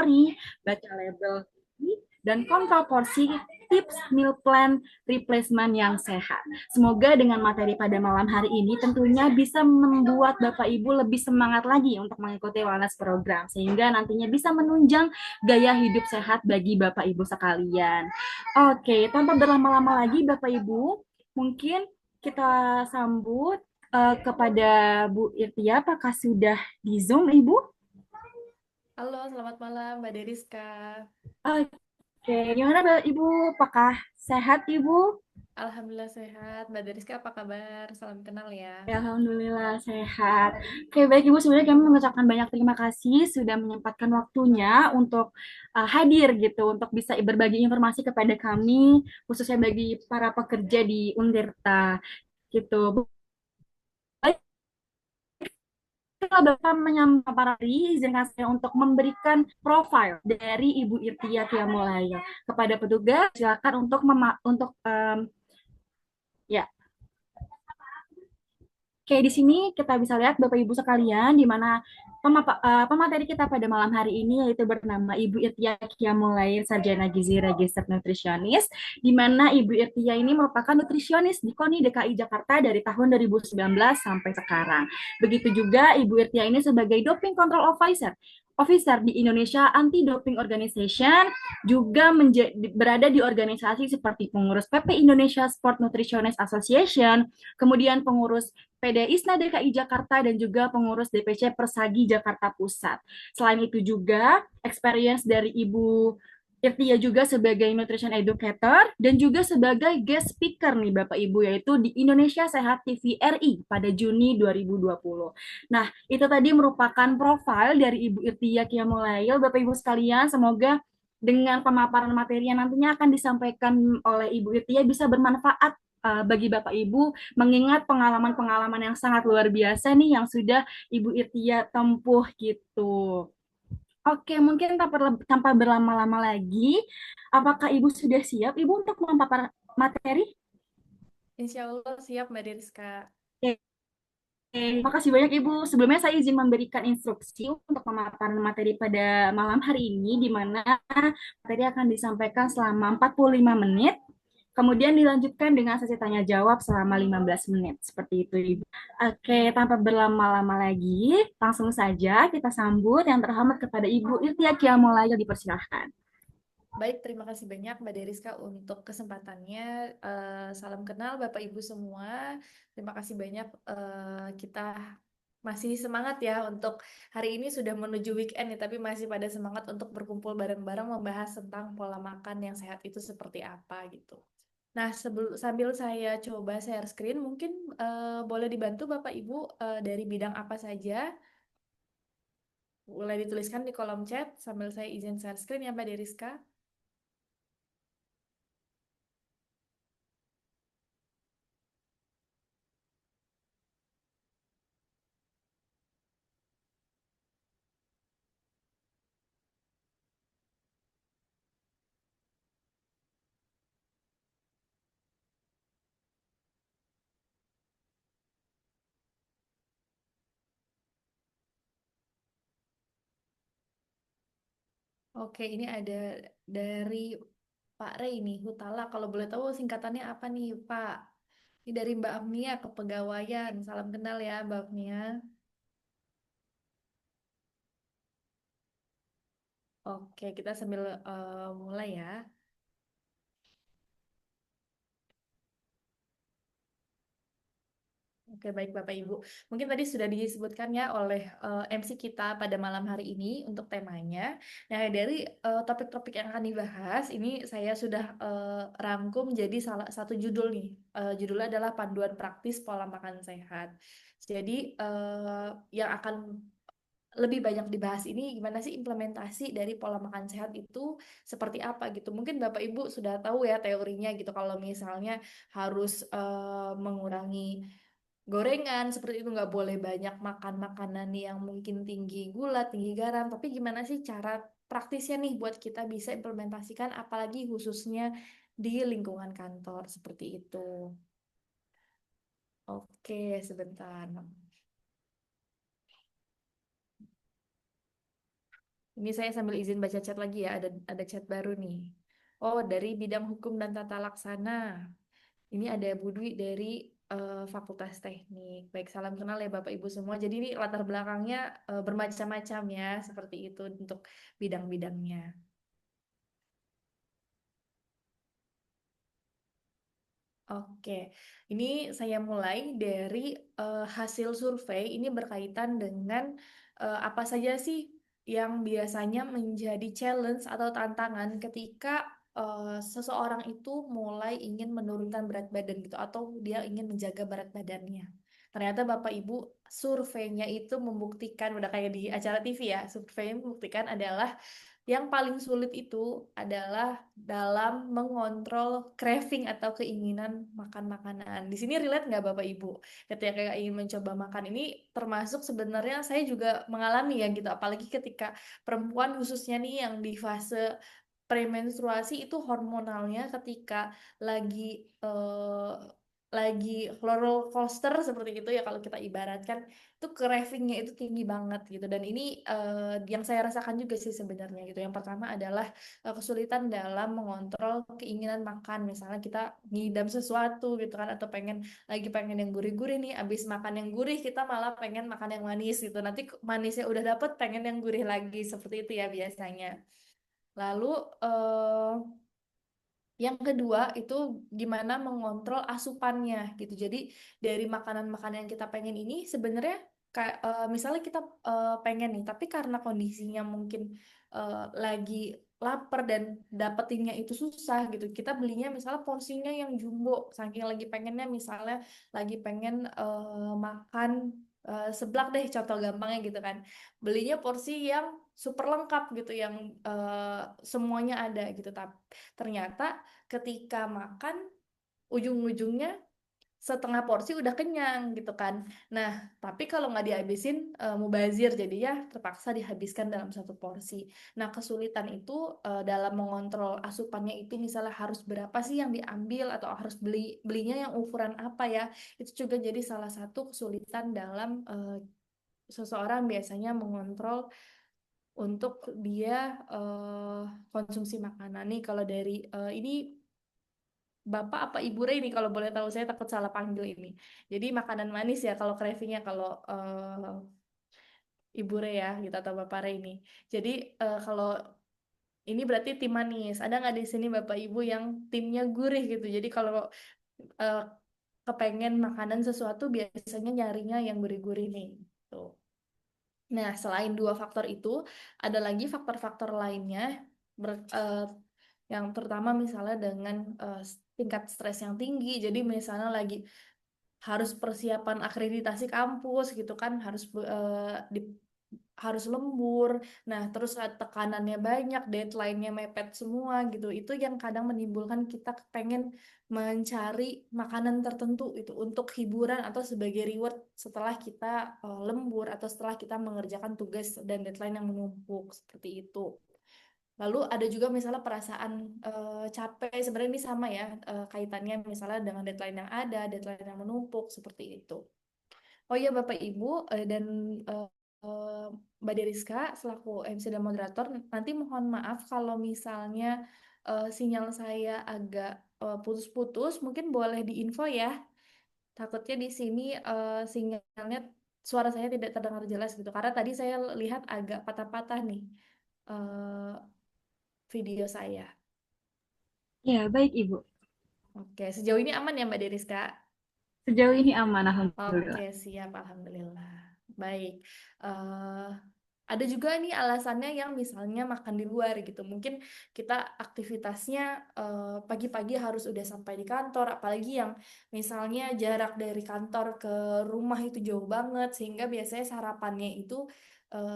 kalori, baca label dan kontrol porsi, tips meal plan replacement yang sehat. Semoga dengan materi pada malam hari ini tentunya bisa membuat Bapak Ibu lebih semangat lagi untuk mengikuti wellness program sehingga nantinya bisa menunjang gaya hidup sehat bagi Bapak Ibu sekalian. Oke, tanpa berlama-lama lagi Bapak Ibu, mungkin kita sambut kepada Bu Irtia. Apakah sudah di Zoom, Ibu? Halo, selamat malam Mbak Deriska. Oke, gimana Ibu? Apakah sehat Ibu? Alhamdulillah sehat. Mbak Deriska apa kabar? Salam kenal ya. Ya, Alhamdulillah sehat. Oke, baik Ibu, sebenarnya kami mengucapkan banyak terima kasih sudah menyempatkan waktunya untuk hadir gitu, untuk bisa berbagi informasi kepada kami, khususnya bagi para pekerja di Untirta gitu. Baik, kalau Bapak menyampaikan para izinkan saya untuk memberikan profil dari Ibu Irtia Tiamulaya kepada petugas. Silakan untuk ya. Oke, di sini kita bisa lihat Bapak Ibu sekalian di mana pemateri kita pada malam hari ini yaitu bernama Ibu Irtia Kiamulair Sarjana Gizi Registered Nutritionist, di mana Ibu Irtia ini merupakan nutrisionis di KONI DKI Jakarta dari tahun 2019 sampai sekarang. Begitu juga Ibu Irtia ini sebagai Doping Control Officer di Indonesia Anti-Doping Organization, juga berada di organisasi seperti pengurus PP Indonesia Sport Nutritionist Association, kemudian pengurus PD ISNA DKI Jakarta dan juga pengurus DPC Persagi Jakarta Pusat. Selain itu juga experience dari Ibu Irtia juga sebagai nutrition educator dan juga sebagai guest speaker nih Bapak Ibu yaitu di Indonesia Sehat TV RI pada Juni 2020. Nah, itu tadi merupakan profil dari Ibu Irtia Kiamulail. Bapak Ibu sekalian, semoga dengan pemaparan materi yang nantinya akan disampaikan oleh Ibu Irtia bisa bermanfaat bagi Bapak Ibu mengingat pengalaman-pengalaman yang sangat luar biasa nih yang sudah Ibu Irtia tempuh gitu. Oke, mungkin tanpa berlama-lama lagi, apakah Ibu sudah siap Ibu untuk memaparan materi? Insya Allah siap Mbak Deriska. Oke, terima kasih banyak Ibu. Sebelumnya saya izin memberikan instruksi untuk pemaparan materi pada malam hari ini, di mana materi akan disampaikan selama 45 menit. Kemudian dilanjutkan dengan sesi tanya jawab selama 15 menit. Seperti itu, Ibu. Oke, tanpa berlama-lama lagi, langsung saja kita sambut yang terhormat kepada Ibu Irtia Kiamulayo, dipersilahkan. Baik, terima kasih banyak Mbak Deriska untuk kesempatannya. Salam kenal Bapak Ibu semua. Terima kasih banyak, kita masih semangat ya untuk hari ini sudah menuju weekend nih, tapi masih pada semangat untuk berkumpul bareng-bareng membahas tentang pola makan yang sehat itu seperti apa gitu. Nah, sambil saya coba share screen, mungkin boleh dibantu Bapak Ibu dari bidang apa saja? Boleh dituliskan di kolom chat sambil saya izin share screen ya Mbak Deriska. Oke, ini ada dari Pak Rey nih, Hutala. Kalau boleh tahu singkatannya apa nih Pak? Ini dari Mbak Agnia, Kepegawaian. Salam kenal ya Mbak Agnia. Oke, kita sambil mulai ya. Oke, baik Bapak Ibu. Mungkin tadi sudah disebutkan ya oleh MC kita pada malam hari ini untuk temanya. Nah, dari topik-topik yang akan dibahas, ini saya sudah rangkum jadi salah satu judul nih. Judulnya adalah Panduan Praktis Pola Makan Sehat. Jadi, yang akan lebih banyak dibahas ini gimana sih implementasi dari pola makan sehat itu seperti apa gitu. Mungkin Bapak Ibu sudah tahu ya teorinya gitu kalau misalnya harus mengurangi gorengan seperti itu, nggak boleh banyak makan makanan yang mungkin tinggi gula, tinggi garam. Tapi gimana sih cara praktisnya nih buat kita bisa implementasikan apalagi khususnya di lingkungan kantor seperti itu. Oke, sebentar. Ini saya sambil izin baca chat lagi ya, ada chat baru nih. Oh, dari bidang hukum dan tata laksana. Ini ada Budwi dari Fakultas Teknik. Baik, salam kenal ya Bapak Ibu semua. Jadi ini latar belakangnya bermacam-macam ya, seperti itu untuk bidang-bidangnya. Oke, ini saya mulai dari hasil survei. Ini berkaitan dengan apa saja sih yang biasanya menjadi challenge atau tantangan ketika seseorang itu mulai ingin menurunkan berat badan gitu, atau dia ingin menjaga berat badannya. Ternyata Bapak Ibu, surveinya itu membuktikan, udah kayak di acara TV ya, survei membuktikan adalah yang paling sulit itu adalah dalam mengontrol craving atau keinginan makan makanan. Di sini relate nggak Bapak Ibu? Ketika ingin mencoba makan ini, termasuk sebenarnya saya juga mengalami ya gitu. Apalagi ketika perempuan khususnya nih yang di fase premenstruasi itu hormonalnya ketika lagi eh, lagi roller coaster seperti itu ya kalau kita ibaratkan, itu cravingnya itu tinggi banget gitu. Dan ini yang saya rasakan juga sih sebenarnya gitu. Yang pertama adalah kesulitan dalam mengontrol keinginan makan. Misalnya kita ngidam sesuatu gitu kan, atau pengen yang gurih-gurih nih, abis makan yang gurih kita malah pengen makan yang manis gitu. Nanti manisnya udah dapet, pengen yang gurih lagi, seperti itu ya biasanya. Lalu yang kedua itu gimana mengontrol asupannya gitu. Jadi dari makanan-makanan yang kita pengen ini sebenarnya kayak misalnya kita pengen nih, tapi karena kondisinya mungkin lagi lapar dan dapetinnya itu susah gitu. Kita belinya misalnya porsinya yang jumbo, saking lagi pengennya, misalnya lagi pengen makan seblak deh, contoh gampangnya gitu kan. Belinya porsi yang super lengkap gitu, yang semuanya ada gitu. Tapi ternyata ketika makan ujung-ujungnya setengah porsi udah kenyang gitu kan. Nah, tapi kalau nggak dihabisin mubazir, jadi ya terpaksa dihabiskan dalam satu porsi. Nah, kesulitan itu dalam mengontrol asupannya itu, misalnya harus berapa sih yang diambil, atau harus belinya yang ukuran apa ya. Itu juga jadi salah satu kesulitan dalam seseorang biasanya mengontrol untuk dia konsumsi makanan nih. Kalau dari ini Bapak apa Ibu Rey nih, kalau boleh tahu, saya takut salah panggil ini. Jadi makanan manis ya kalau cravingnya, kalau Ibu Rey ya gitu, atau Bapak Rey ini. Jadi kalau ini berarti tim manis. Ada nggak di sini Bapak Ibu yang timnya gurih gitu? Jadi kalau eh, kepengen makanan sesuatu biasanya nyarinya yang gurih-gurih nih. Tuh. Nah, selain dua faktor itu, ada lagi faktor-faktor lainnya yang terutama misalnya dengan tingkat stres yang tinggi. Jadi misalnya lagi harus persiapan akreditasi kampus gitu kan, harus lembur. Nah, terus tekanannya banyak, deadline-nya mepet semua gitu. Itu yang kadang menimbulkan kita pengen mencari makanan tertentu itu untuk hiburan atau sebagai reward setelah kita lembur, atau setelah kita mengerjakan tugas dan deadline yang menumpuk seperti itu. Lalu ada juga misalnya perasaan capek, sebenarnya ini sama ya, kaitannya misalnya dengan deadline yang ada, deadline yang menumpuk seperti itu. Oh iya Bapak Ibu dan eh, eh, Mbak Deriska selaku MC dan moderator, nanti mohon maaf kalau misalnya sinyal saya agak putus-putus, mungkin boleh diinfo ya. Takutnya di sini sinyalnya, suara saya tidak terdengar jelas gitu, karena tadi saya lihat agak patah-patah nih eh, video saya. Ya, baik Ibu. Oke, sejauh ini aman ya Mbak Deriska? Sejauh ini aman, Oke, Alhamdulillah. siap, alhamdulillah. Baik. eh ada juga nih alasannya yang misalnya makan di luar gitu. Mungkin kita aktivitasnya pagi-pagi harus udah sampai di kantor, apalagi yang misalnya jarak dari kantor ke rumah itu jauh banget, sehingga biasanya sarapannya itu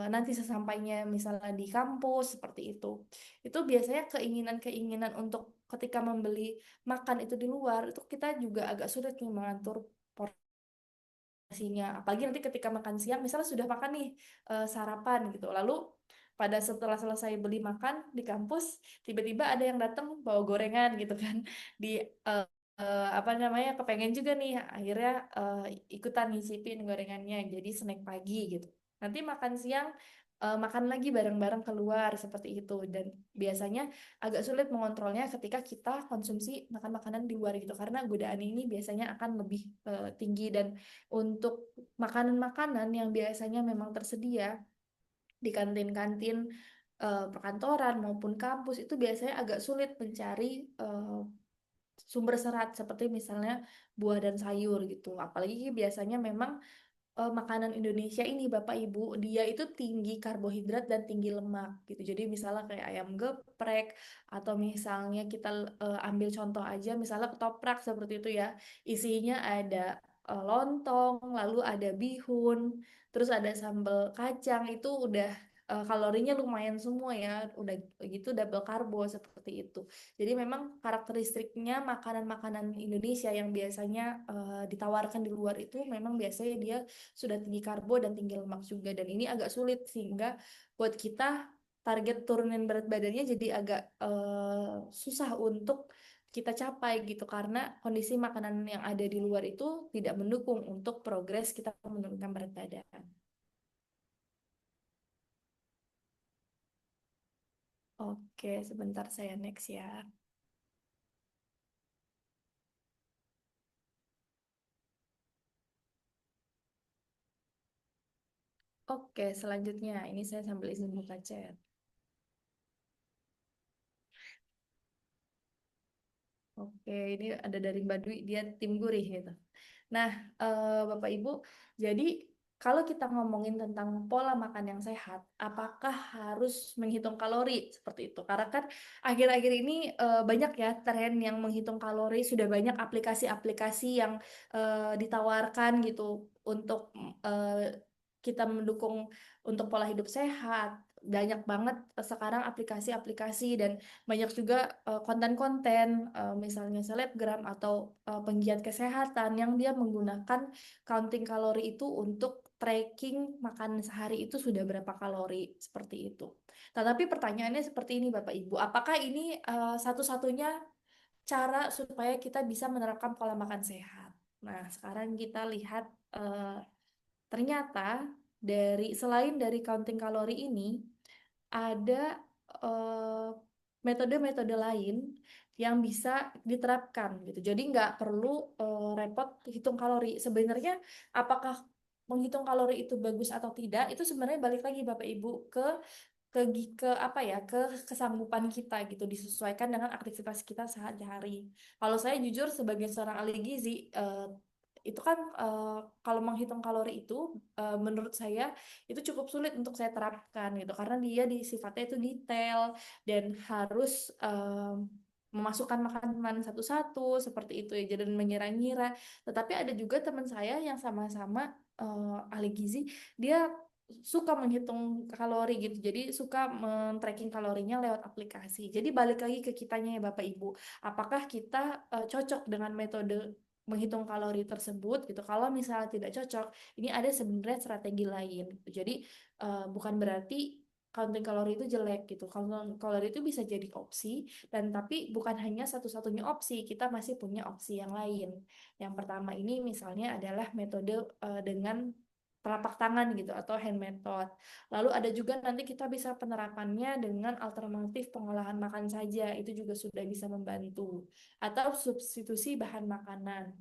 nanti sesampainya misalnya di kampus seperti itu. Itu biasanya keinginan-keinginan untuk ketika membeli makan itu di luar, itu kita juga agak sulit nih mengatur porsinya. Apalagi nanti ketika makan siang, misalnya sudah makan nih sarapan gitu. Lalu pada setelah selesai beli makan di kampus, tiba-tiba ada yang datang bawa gorengan gitu kan. Di apa namanya, kepengen juga nih, akhirnya ikutan nyicipin gorengannya. Jadi snack pagi gitu. Nanti makan siang makan lagi bareng-bareng keluar seperti itu. Dan biasanya agak sulit mengontrolnya ketika kita konsumsi makan makanan di luar gitu, karena godaan ini biasanya akan lebih tinggi. Dan untuk makanan-makanan yang biasanya memang tersedia di kantin-kantin perkantoran maupun kampus, itu biasanya agak sulit mencari sumber serat seperti misalnya buah dan sayur gitu. Apalagi biasanya memang makanan Indonesia ini Bapak Ibu, dia itu tinggi karbohidrat dan tinggi lemak gitu. Jadi misalnya kayak ayam geprek, atau misalnya kita ambil contoh aja misalnya ketoprak seperti itu ya. Isinya ada lontong, lalu ada bihun, terus ada sambal kacang, itu udah kalorinya lumayan semua ya. Udah gitu double karbo seperti itu. Jadi memang karakteristiknya makanan-makanan Indonesia yang biasanya ditawarkan di luar itu memang biasanya dia sudah tinggi karbo dan tinggi lemak juga, dan ini agak sulit sehingga buat kita target turunin berat badannya jadi agak susah untuk kita capai gitu, karena kondisi makanan yang ada di luar itu tidak mendukung untuk progres kita menurunkan berat badan. Oke, sebentar saya next ya. Oke, selanjutnya ini saya sambil izin buka chat. Oke, ini ada dari Mbak Dwi, dia tim gurih gitu. Nah, Bapak Ibu, jadi kalau kita ngomongin tentang pola makan yang sehat, apakah harus menghitung kalori seperti itu? Karena kan akhir-akhir ini banyak ya tren yang menghitung kalori, sudah banyak aplikasi-aplikasi yang ditawarkan gitu untuk kita mendukung untuk pola hidup sehat. Banyak banget sekarang aplikasi-aplikasi, dan banyak juga konten-konten misalnya selebgram atau penggiat kesehatan yang dia menggunakan counting kalori itu untuk tracking makanan sehari itu sudah berapa kalori seperti itu. Tetapi pertanyaannya seperti ini Bapak Ibu, apakah ini satu-satunya cara supaya kita bisa menerapkan pola makan sehat? Nah, sekarang kita lihat eh, ternyata selain dari counting kalori ini ada eh, metode-metode lain yang bisa diterapkan gitu. Jadi nggak perlu repot hitung kalori. Sebenarnya apakah menghitung kalori itu bagus atau tidak? Itu sebenarnya balik lagi Bapak Ibu ke apa ya, ke kesanggupan kita gitu, disesuaikan dengan aktivitas kita sehari-hari. Kalau saya jujur sebagai seorang ahli gizi, itu kan kalau menghitung kalori itu menurut saya itu cukup sulit untuk saya terapkan gitu, karena dia di sifatnya itu detail dan harus memasukkan makanan satu-satu seperti itu ya, dan mengira-ngira. Tetapi ada juga teman saya yang sama-sama ahli gizi, dia suka menghitung kalori gitu. Jadi suka men-tracking kalorinya lewat aplikasi. Jadi balik lagi ke kitanya ya Bapak Ibu. Apakah kita cocok dengan metode menghitung kalori tersebut gitu. Kalau misalnya tidak cocok, ini ada sebenarnya strategi lain gitu. Jadi bukan berarti counting kalori itu jelek gitu. Counting kalori itu bisa jadi opsi, dan tapi bukan hanya satu-satunya opsi, kita masih punya opsi yang lain. Yang pertama ini misalnya adalah metode dengan telapak tangan gitu atau hand method. Lalu ada juga nanti kita bisa penerapannya dengan alternatif pengolahan makan saja, itu juga sudah bisa membantu. Atau substitusi bahan makanan.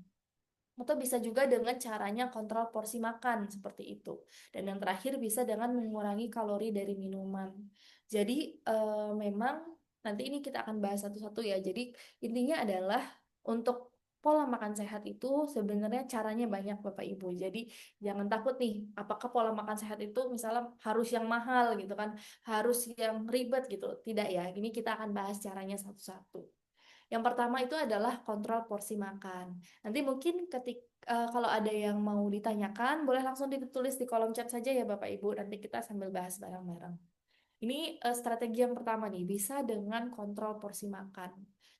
Atau bisa juga dengan caranya kontrol porsi makan seperti itu. Dan yang terakhir bisa dengan mengurangi kalori dari minuman. Jadi memang nanti ini kita akan bahas satu-satu ya. Jadi intinya adalah untuk pola makan sehat itu sebenarnya caranya banyak Bapak Ibu. Jadi jangan takut nih, apakah pola makan sehat itu misalnya harus yang mahal gitu kan, harus yang ribet gitu. Tidak ya. Ini kita akan bahas caranya satu-satu. Yang pertama itu adalah kontrol porsi makan. Nanti mungkin kalau ada yang mau ditanyakan, boleh langsung ditulis di kolom chat saja ya Bapak Ibu. Nanti kita sambil bahas bareng-bareng. Ini strategi yang pertama nih, bisa dengan kontrol porsi makan.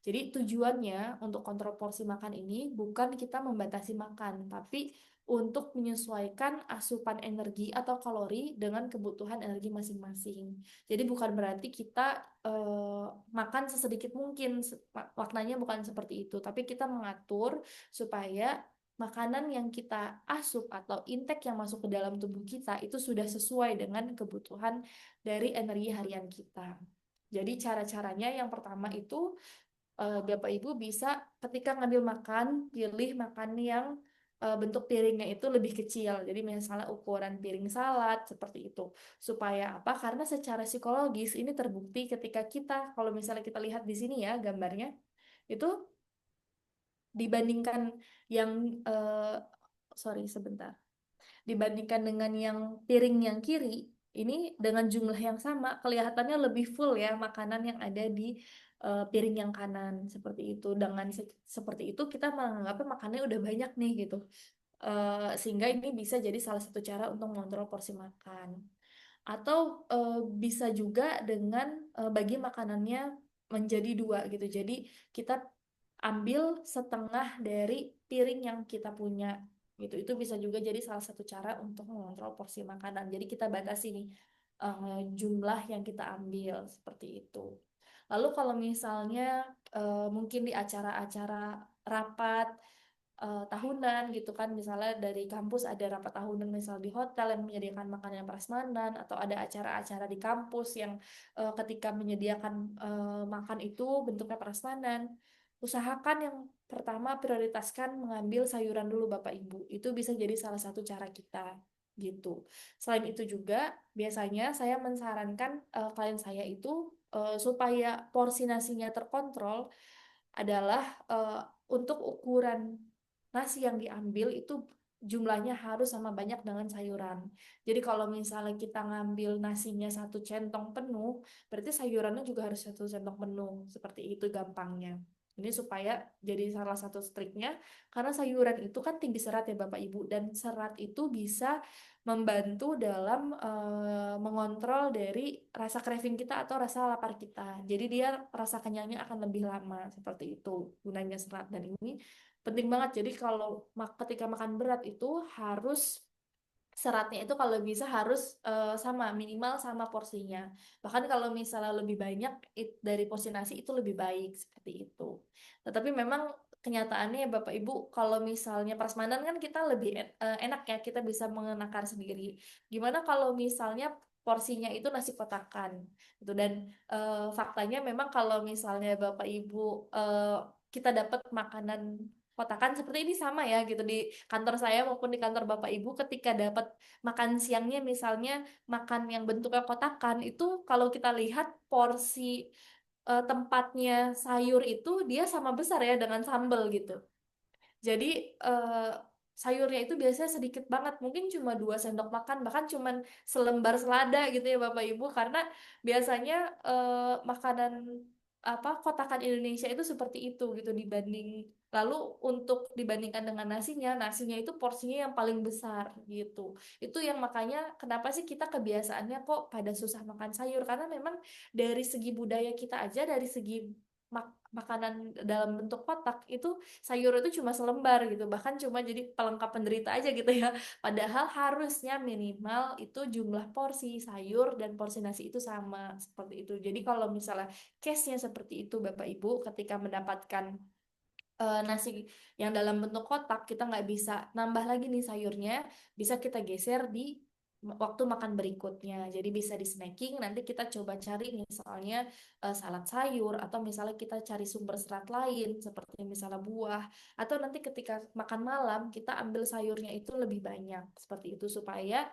Jadi tujuannya untuk kontrol porsi makan ini bukan kita membatasi makan, tapi untuk menyesuaikan asupan energi atau kalori dengan kebutuhan energi masing-masing. Jadi bukan berarti kita makan sesedikit mungkin, maknanya bukan seperti itu, tapi kita mengatur supaya makanan yang kita asup atau intake yang masuk ke dalam tubuh kita itu sudah sesuai dengan kebutuhan dari energi harian kita. Jadi cara-caranya yang pertama itu Bapak Ibu bisa ketika ngambil makan, pilih makan yang bentuk piringnya itu lebih kecil. Jadi misalnya ukuran piring salad seperti itu. Supaya apa? Karena secara psikologis ini terbukti ketika kita, kalau misalnya kita lihat di sini ya gambarnya, itu dibandingkan yang sorry sebentar. Dibandingkan dengan yang piring yang kiri, ini dengan jumlah yang sama kelihatannya lebih full ya makanan yang ada di piring yang kanan seperti itu. Dengan seperti itu kita menganggapnya makannya udah banyak nih gitu. Sehingga ini bisa jadi salah satu cara untuk mengontrol porsi makan. Atau bisa juga dengan bagi makanannya menjadi dua gitu. Jadi kita ambil setengah dari piring yang kita punya gitu. Itu bisa juga jadi salah satu cara untuk mengontrol porsi makanan. Jadi kita batasi nih jumlah yang kita ambil seperti itu. Lalu kalau misalnya mungkin di acara-acara rapat tahunan gitu kan, misalnya dari kampus ada rapat tahunan misal di hotel yang menyediakan makanan prasmanan, atau ada acara-acara di kampus yang ketika menyediakan makan itu bentuknya prasmanan, usahakan yang pertama prioritaskan mengambil sayuran dulu Bapak Ibu. Itu bisa jadi salah satu cara kita gitu. Selain itu juga biasanya saya mensarankan klien saya itu supaya porsi nasinya terkontrol adalah untuk ukuran nasi yang diambil itu jumlahnya harus sama banyak dengan sayuran. Jadi kalau misalnya kita ngambil nasinya satu centong penuh, berarti sayurannya juga harus satu centong penuh. Seperti itu gampangnya. Ini supaya jadi salah satu triknya, karena sayuran itu kan tinggi serat ya Bapak Ibu, dan serat itu bisa membantu dalam mengontrol dari rasa craving kita atau rasa lapar kita. Jadi dia rasa kenyangnya akan lebih lama, seperti itu gunanya serat. Dan ini penting banget. Jadi kalau ketika makan berat itu harus seratnya itu kalau bisa harus sama, minimal sama porsinya. Bahkan kalau misalnya lebih banyak dari porsi nasi itu lebih baik seperti itu. Tetapi memang kenyataannya ya Bapak Ibu, kalau misalnya prasmanan kan kita lebih enak ya, kita bisa mengenakan sendiri. Gimana kalau misalnya porsinya itu nasi kotakan gitu. Dan faktanya memang kalau misalnya Bapak Ibu kita dapat makanan kotakan seperti ini sama ya gitu di kantor saya maupun di kantor Bapak Ibu, ketika dapat makan siangnya misalnya makan yang bentuknya kotakan, itu kalau kita lihat porsi tempatnya sayur itu dia sama besar ya dengan sambal gitu. Jadi sayurnya itu biasanya sedikit banget, mungkin cuma 2 sendok makan, bahkan cuma selembar selada gitu ya Bapak Ibu, karena biasanya makanan apa kotakan Indonesia itu seperti itu gitu dibanding. Lalu untuk dibandingkan dengan nasinya, nasinya itu porsinya yang paling besar gitu. Itu yang makanya kenapa sih kita kebiasaannya kok pada susah makan sayur, karena memang dari segi budaya kita aja, dari segi makanan dalam bentuk kotak itu sayur itu cuma selembar gitu, bahkan cuma jadi pelengkap penderita aja gitu ya. Padahal harusnya minimal itu jumlah porsi sayur dan porsi nasi itu sama seperti itu. Jadi kalau misalnya case-nya seperti itu Bapak Ibu, ketika mendapatkan nasi yang dalam bentuk kotak, kita nggak bisa nambah lagi nih sayurnya, bisa kita geser di waktu makan berikutnya. Jadi bisa di snacking, nanti kita coba cari misalnya salad sayur, atau misalnya kita cari sumber serat lain seperti misalnya buah, atau nanti ketika makan malam kita ambil sayurnya itu lebih banyak seperti itu, supaya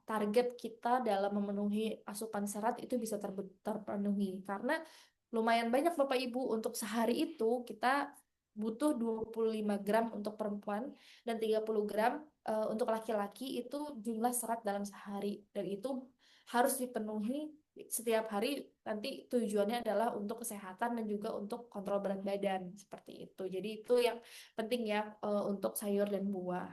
target kita dalam memenuhi asupan serat itu bisa terpenuhi. Karena lumayan banyak Bapak Ibu, untuk sehari itu kita butuh 25 gram untuk perempuan dan 30 gram untuk laki-laki, itu jumlah serat dalam sehari, dan itu harus dipenuhi setiap hari. Nanti tujuannya adalah untuk kesehatan dan juga untuk kontrol berat badan seperti itu. Jadi itu yang penting ya untuk sayur dan buah.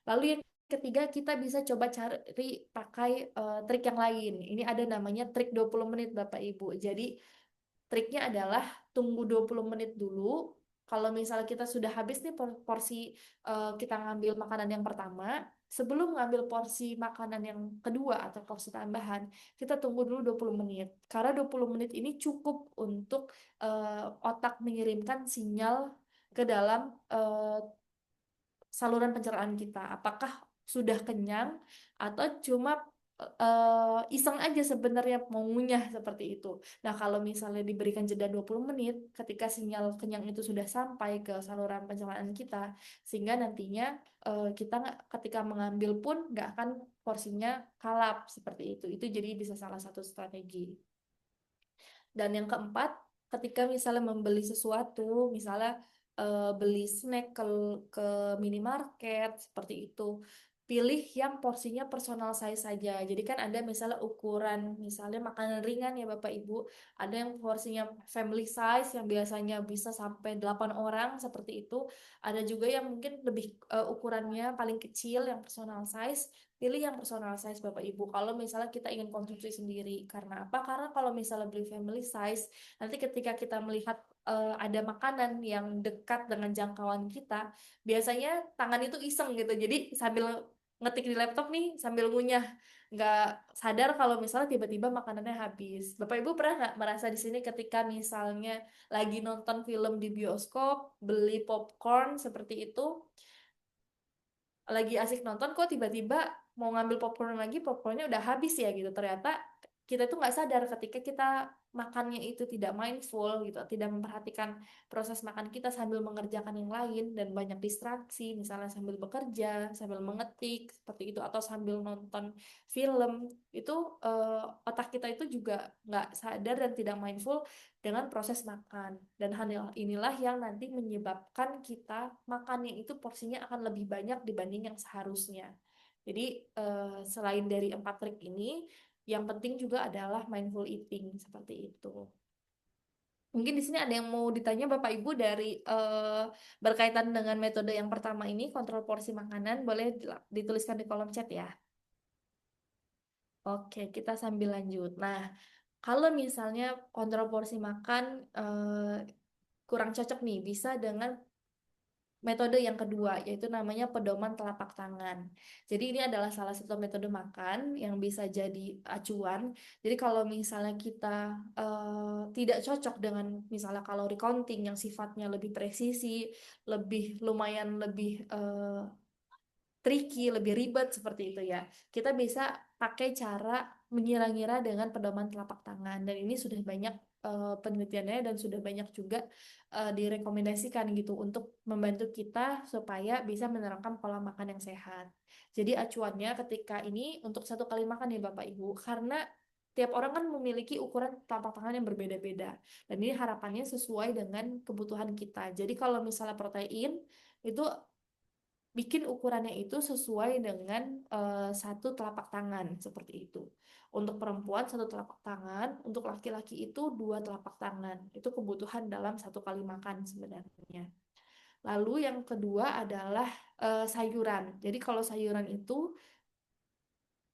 Lalu yang ketiga, kita bisa coba cari pakai trik yang lain. Ini ada namanya trik 20 menit Bapak Ibu. Jadi triknya adalah tunggu 20 menit dulu. Kalau misalnya kita sudah habis nih porsi kita ngambil makanan yang pertama, sebelum ngambil porsi makanan yang kedua atau porsi tambahan, kita tunggu dulu 20 menit. Karena 20 menit ini cukup untuk otak mengirimkan sinyal ke dalam saluran pencernaan kita. Apakah sudah kenyang atau cuma iseng aja sebenarnya mau ngunyah seperti itu. Nah, kalau misalnya diberikan jeda 20 menit ketika sinyal kenyang itu sudah sampai ke saluran pencernaan kita, sehingga nantinya kita ketika mengambil pun nggak akan porsinya kalap seperti itu. Itu jadi bisa salah satu strategi. Dan yang keempat, ketika misalnya membeli sesuatu, misalnya beli snack ke minimarket seperti itu, pilih yang porsinya personal size saja. Jadi kan ada misalnya ukuran, misalnya makanan ringan ya Bapak Ibu, ada yang porsinya family size yang biasanya bisa sampai 8 orang seperti itu. Ada juga yang mungkin lebih ukurannya paling kecil yang personal size. Pilih yang personal size Bapak Ibu. Kalau misalnya kita ingin konsumsi sendiri, karena apa? Karena kalau misalnya beli family size, nanti ketika kita melihat ada makanan yang dekat dengan jangkauan kita, biasanya tangan itu iseng gitu. Jadi sambil ngetik di laptop nih, sambil ngunyah, nggak sadar kalau misalnya tiba-tiba makanannya habis. Bapak Ibu pernah nggak merasa di sini ketika misalnya lagi nonton film di bioskop, beli popcorn seperti itu, lagi asik nonton kok tiba-tiba mau ngambil popcorn lagi, popcornnya udah habis ya gitu. Ternyata kita tuh nggak sadar ketika kita makannya itu tidak mindful gitu, tidak memperhatikan proses makan kita sambil mengerjakan yang lain dan banyak distraksi, misalnya sambil bekerja, sambil mengetik seperti itu atau sambil nonton film itu, otak kita itu juga nggak sadar dan tidak mindful dengan proses makan. Dan hal inilah yang nanti menyebabkan kita makannya itu porsinya akan lebih banyak dibanding yang seharusnya. Jadi selain dari 4 trik ini, yang penting juga adalah mindful eating seperti itu. Mungkin di sini ada yang mau ditanya Bapak Ibu dari berkaitan dengan metode yang pertama ini, kontrol porsi makanan, boleh dituliskan di kolom chat ya. Oke, kita sambil lanjut. Nah, kalau misalnya kontrol porsi makan kurang cocok nih, bisa dengan metode yang kedua, yaitu namanya pedoman telapak tangan. Jadi ini adalah salah satu metode makan yang bisa jadi acuan. Jadi kalau misalnya kita tidak cocok dengan misalnya kalori counting yang sifatnya lebih presisi, lumayan lebih tricky, lebih ribet seperti itu ya. Kita bisa pakai cara mengira-ngira dengan pedoman telapak tangan, dan ini sudah banyak penelitiannya dan sudah banyak juga direkomendasikan gitu untuk membantu kita supaya bisa menerapkan pola makan yang sehat. Jadi acuannya ketika ini untuk 1 kali makan ya Bapak Ibu, karena tiap orang kan memiliki ukuran telapak tangan yang berbeda-beda, dan ini harapannya sesuai dengan kebutuhan kita. Jadi kalau misalnya protein itu bikin ukurannya itu sesuai dengan 1 telapak tangan seperti itu. Untuk perempuan 1 telapak tangan, untuk laki-laki itu 2 telapak tangan. Itu kebutuhan dalam 1 kali makan sebenarnya. Lalu yang kedua adalah sayuran. Jadi kalau sayuran itu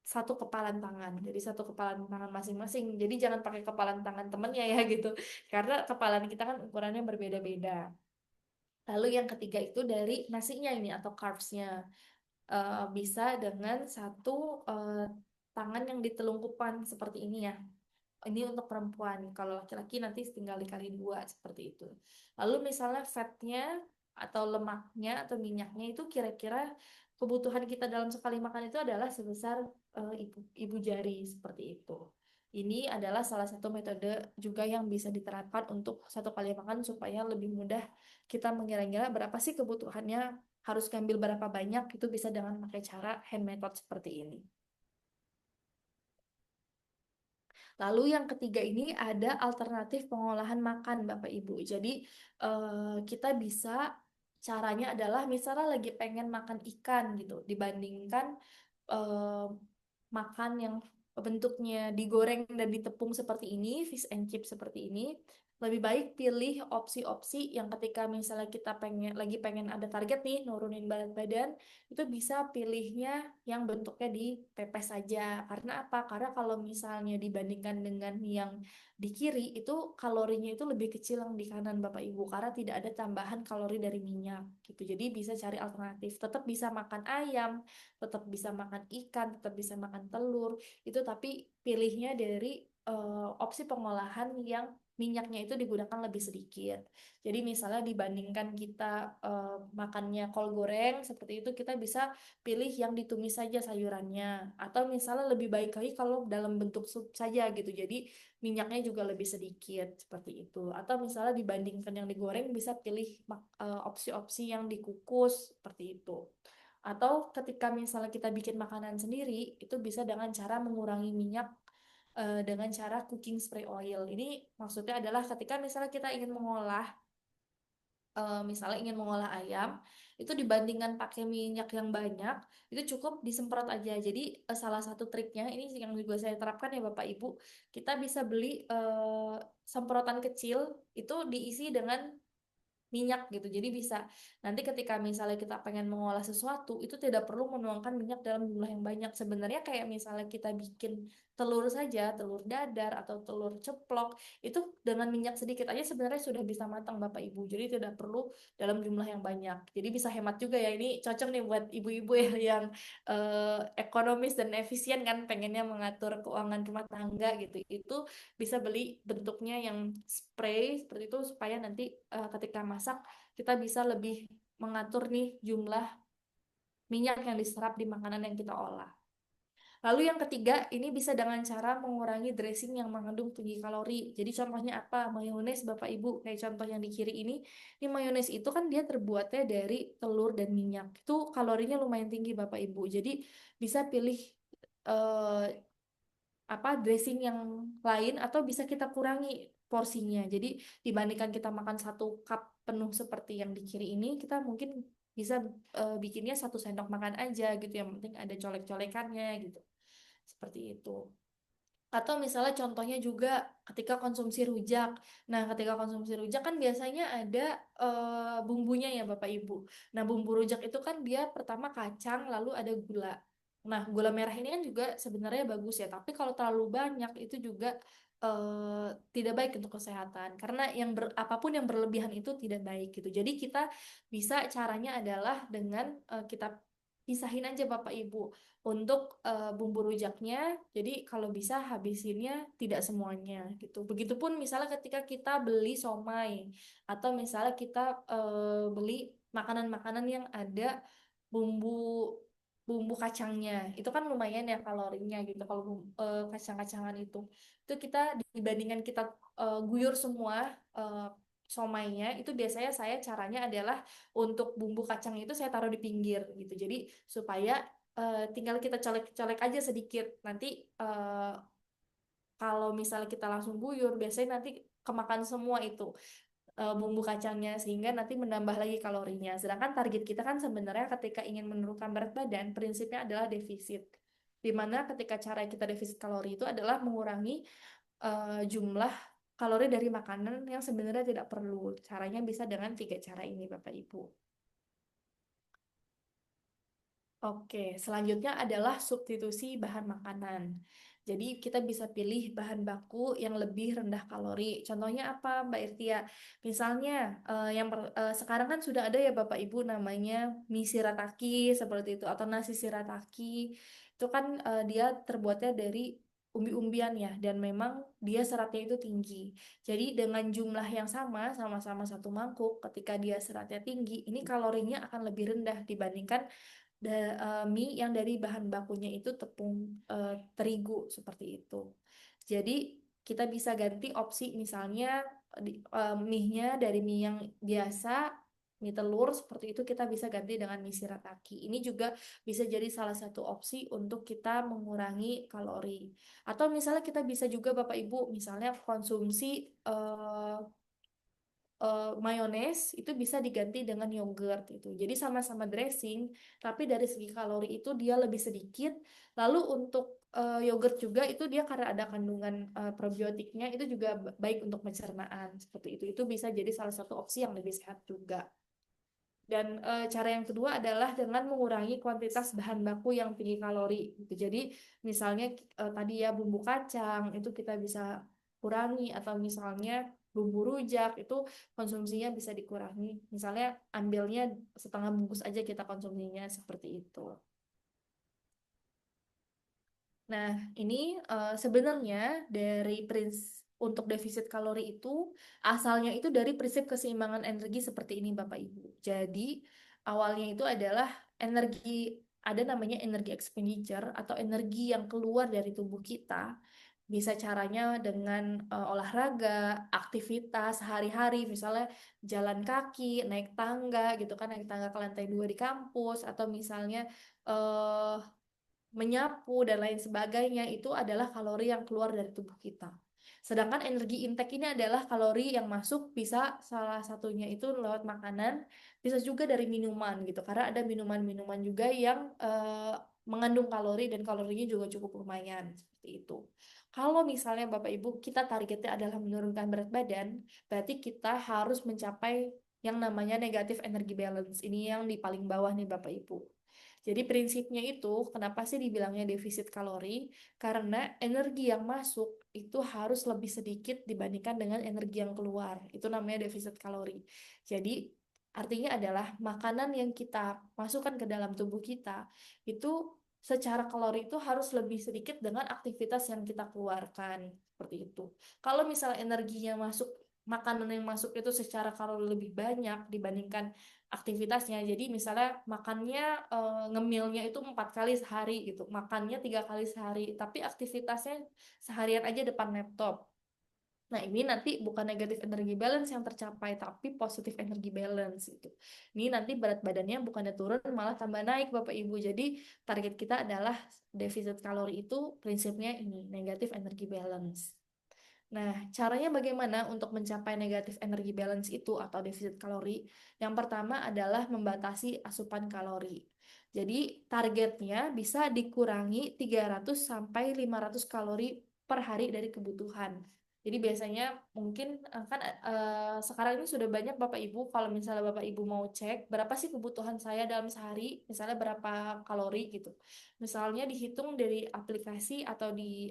1 kepalan tangan. Jadi 1 kepalan tangan masing-masing. Jadi jangan pakai kepalan tangan temennya ya gitu. Karena kepalan kita kan ukurannya berbeda-beda. Lalu yang ketiga itu dari nasinya ini atau carbs-nya. Bisa dengan 1 tangan yang ditelungkupan seperti ini ya. Ini untuk perempuan. Kalau laki-laki nanti tinggal dikali 2 seperti itu. Lalu misalnya fatnya atau lemaknya atau minyaknya itu kira-kira kebutuhan kita dalam sekali makan itu adalah sebesar ibu jari seperti itu. Ini adalah salah satu metode juga yang bisa diterapkan untuk 1 kali makan supaya lebih mudah kita mengira-ngira berapa sih kebutuhannya, harus ngambil berapa banyak, itu bisa dengan pakai cara hand method seperti ini. Lalu yang ketiga ini ada alternatif pengolahan makan Bapak Ibu. Jadi kita bisa, caranya adalah misalnya lagi pengen makan ikan gitu, dibandingkan eh, makan yang bentuknya digoreng dan ditepung seperti ini, fish and chip seperti ini, lebih baik pilih opsi-opsi yang ketika misalnya kita lagi pengen ada target nih nurunin berat badan, itu bisa pilihnya yang bentuknya dipepes saja. Karena apa? Karena kalau misalnya dibandingkan dengan yang di kiri, itu kalorinya itu lebih kecil yang di kanan Bapak Ibu, karena tidak ada tambahan kalori dari minyak gitu. Jadi bisa cari alternatif. Tetap bisa makan ayam, tetap bisa makan ikan, tetap bisa makan telur, itu tapi pilihnya dari opsi pengolahan yang minyaknya itu digunakan lebih sedikit. Jadi misalnya dibandingkan kita makannya kol goreng seperti itu, kita bisa pilih yang ditumis saja sayurannya. Atau misalnya lebih baik lagi kalau dalam bentuk sup saja gitu. Jadi minyaknya juga lebih sedikit seperti itu. Atau misalnya dibandingkan yang digoreng bisa pilih opsi-opsi yang dikukus seperti itu. Atau ketika misalnya kita bikin makanan sendiri, itu bisa dengan cara mengurangi minyak dengan cara cooking spray oil. Ini maksudnya adalah ketika misalnya kita ingin mengolah misalnya ingin mengolah ayam, itu dibandingkan pakai minyak yang banyak, itu cukup disemprot aja. Jadi salah satu triknya ini yang juga saya terapkan ya Bapak Ibu, kita bisa beli semprotan kecil itu diisi dengan minyak gitu. Jadi bisa nanti ketika misalnya kita pengen mengolah sesuatu itu tidak perlu menuangkan minyak dalam jumlah yang banyak. Sebenarnya kayak misalnya kita bikin telur saja, telur dadar atau telur ceplok itu dengan minyak sedikit aja sebenarnya sudah bisa matang Bapak Ibu. Jadi tidak perlu dalam jumlah yang banyak. Jadi bisa hemat juga ya. Ini cocok nih buat ibu-ibu ya yang ekonomis dan efisien kan pengennya mengatur keuangan rumah tangga gitu. Itu bisa beli bentuknya yang spray seperti itu supaya nanti ketika masak kita bisa lebih mengatur nih jumlah minyak yang diserap di makanan yang kita olah. Lalu yang ketiga, ini bisa dengan cara mengurangi dressing yang mengandung tinggi kalori. Jadi contohnya apa? Mayones Bapak Ibu, kayak contoh yang di kiri ini. Ini mayones itu kan dia terbuatnya dari telur dan minyak. Itu kalorinya lumayan tinggi Bapak Ibu. Jadi bisa pilih eh, dressing yang lain atau bisa kita kurangi porsinya. Jadi dibandingkan kita makan 1 cup penuh seperti yang di kiri ini, kita mungkin bisa bikinnya 1 sendok makan aja gitu. Yang penting ada colek-colekannya gitu. Seperti itu. Atau misalnya contohnya juga ketika konsumsi rujak. Nah, ketika konsumsi rujak kan biasanya ada bumbunya ya Bapak Ibu. Nah, bumbu rujak itu kan dia pertama kacang, lalu ada gula. Nah, gula merah ini kan juga sebenarnya bagus ya, tapi kalau terlalu banyak itu juga tidak baik untuk kesehatan. Karena apapun yang berlebihan itu tidak baik gitu. Jadi kita bisa caranya adalah dengan kita pisahin aja Bapak Ibu untuk bumbu rujaknya. Jadi kalau bisa habisinnya tidak semuanya gitu. Begitupun misalnya ketika kita beli somai atau misalnya kita beli makanan-makanan yang ada bumbu bumbu kacangnya. Itu kan lumayan ya kalorinya gitu kalau kacang-kacangan itu kita dibandingkan kita guyur semua eh, somainya itu biasanya saya caranya adalah untuk bumbu kacang itu saya taruh di pinggir gitu. Jadi supaya tinggal kita colek-colek aja sedikit. Nanti kalau misalnya kita langsung guyur, biasanya nanti kemakan semua itu bumbu kacangnya sehingga nanti menambah lagi kalorinya. Sedangkan target kita kan sebenarnya ketika ingin menurunkan berat badan, prinsipnya adalah defisit. Di mana ketika cara kita defisit kalori itu adalah mengurangi jumlah kalori dari makanan yang sebenarnya tidak perlu. Caranya bisa dengan 3 cara ini, Bapak Ibu. Oke, selanjutnya adalah substitusi bahan makanan. Jadi kita bisa pilih bahan baku yang lebih rendah kalori. Contohnya apa, Mbak Irtia? Misalnya sekarang kan sudah ada ya Bapak Ibu namanya mie shirataki seperti itu atau nasi shirataki. Itu kan dia terbuatnya dari umbi-umbian ya dan memang dia seratnya itu tinggi. Jadi dengan jumlah yang sama-sama 1 mangkuk, ketika dia seratnya tinggi, ini kalorinya akan lebih rendah dibandingkan mie yang dari bahan bakunya itu tepung terigu seperti itu. Jadi kita bisa ganti opsi misalnya mie-nya dari mie yang biasa, mie telur seperti itu kita bisa ganti dengan mie shirataki. Ini juga bisa jadi salah satu opsi untuk kita mengurangi kalori. Atau misalnya kita bisa juga Bapak Ibu misalnya konsumsi mayones itu bisa diganti dengan yogurt gitu. Jadi sama-sama dressing, tapi dari segi kalori itu dia lebih sedikit. Lalu untuk yogurt juga itu dia karena ada kandungan probiotiknya itu juga baik untuk pencernaan seperti itu. Itu bisa jadi salah satu opsi yang lebih sehat juga. Dan cara yang kedua adalah dengan mengurangi kuantitas bahan baku yang tinggi kalori gitu. Jadi misalnya tadi ya bumbu kacang itu kita bisa kurangi atau misalnya bumbu rujak itu konsumsinya bisa dikurangi. Misalnya ambilnya setengah bungkus aja kita konsumsinya seperti itu. Nah, ini sebenarnya dari untuk defisit kalori itu asalnya itu dari prinsip keseimbangan energi seperti ini Bapak Ibu. Jadi awalnya itu adalah energi, ada namanya energi expenditure atau energi yang keluar dari tubuh kita. Bisa caranya dengan olahraga, aktivitas sehari-hari, misalnya jalan kaki, naik tangga gitu kan, naik tangga ke lantai 2 di kampus, atau misalnya eh, menyapu dan lain sebagainya, itu adalah kalori yang keluar dari tubuh kita. Sedangkan energi intake ini adalah kalori yang masuk, bisa salah satunya itu lewat makanan, bisa juga dari minuman gitu. Karena ada minuman-minuman juga yang mengandung kalori dan kalorinya juga cukup lumayan seperti itu. Kalau misalnya Bapak Ibu kita targetnya adalah menurunkan berat badan, berarti kita harus mencapai yang namanya negatif energi balance. Ini yang di paling bawah nih Bapak Ibu. Jadi prinsipnya itu, kenapa sih dibilangnya defisit kalori? Karena energi yang masuk itu harus lebih sedikit dibandingkan dengan energi yang keluar. Itu namanya defisit kalori. Jadi artinya adalah makanan yang kita masukkan ke dalam tubuh kita itu secara kalori itu harus lebih sedikit dengan aktivitas yang kita keluarkan. Seperti itu. Kalau misalnya energinya masuk, makanan yang masuk itu secara kalori lebih banyak dibandingkan aktivitasnya. Jadi misalnya makannya ngemilnya itu 4 kali sehari gitu, makannya 3 kali sehari, tapi aktivitasnya seharian aja depan laptop. Nah, ini nanti bukan negatif energi balance yang tercapai, tapi positif energi balance gitu. Ini nanti berat badannya bukannya turun, malah tambah naik, Bapak Ibu. Jadi, target kita adalah defisit kalori itu prinsipnya ini, negatif energi balance. Nah, caranya bagaimana untuk mencapai negatif energi balance itu atau defisit kalori? Yang pertama adalah membatasi asupan kalori. Jadi, targetnya bisa dikurangi 300 sampai 500 kalori per hari dari kebutuhan. Jadi biasanya mungkin kan sekarang ini sudah banyak Bapak Ibu, kalau misalnya Bapak Ibu mau cek berapa sih kebutuhan saya dalam sehari, misalnya berapa kalori gitu. Misalnya dihitung dari aplikasi atau di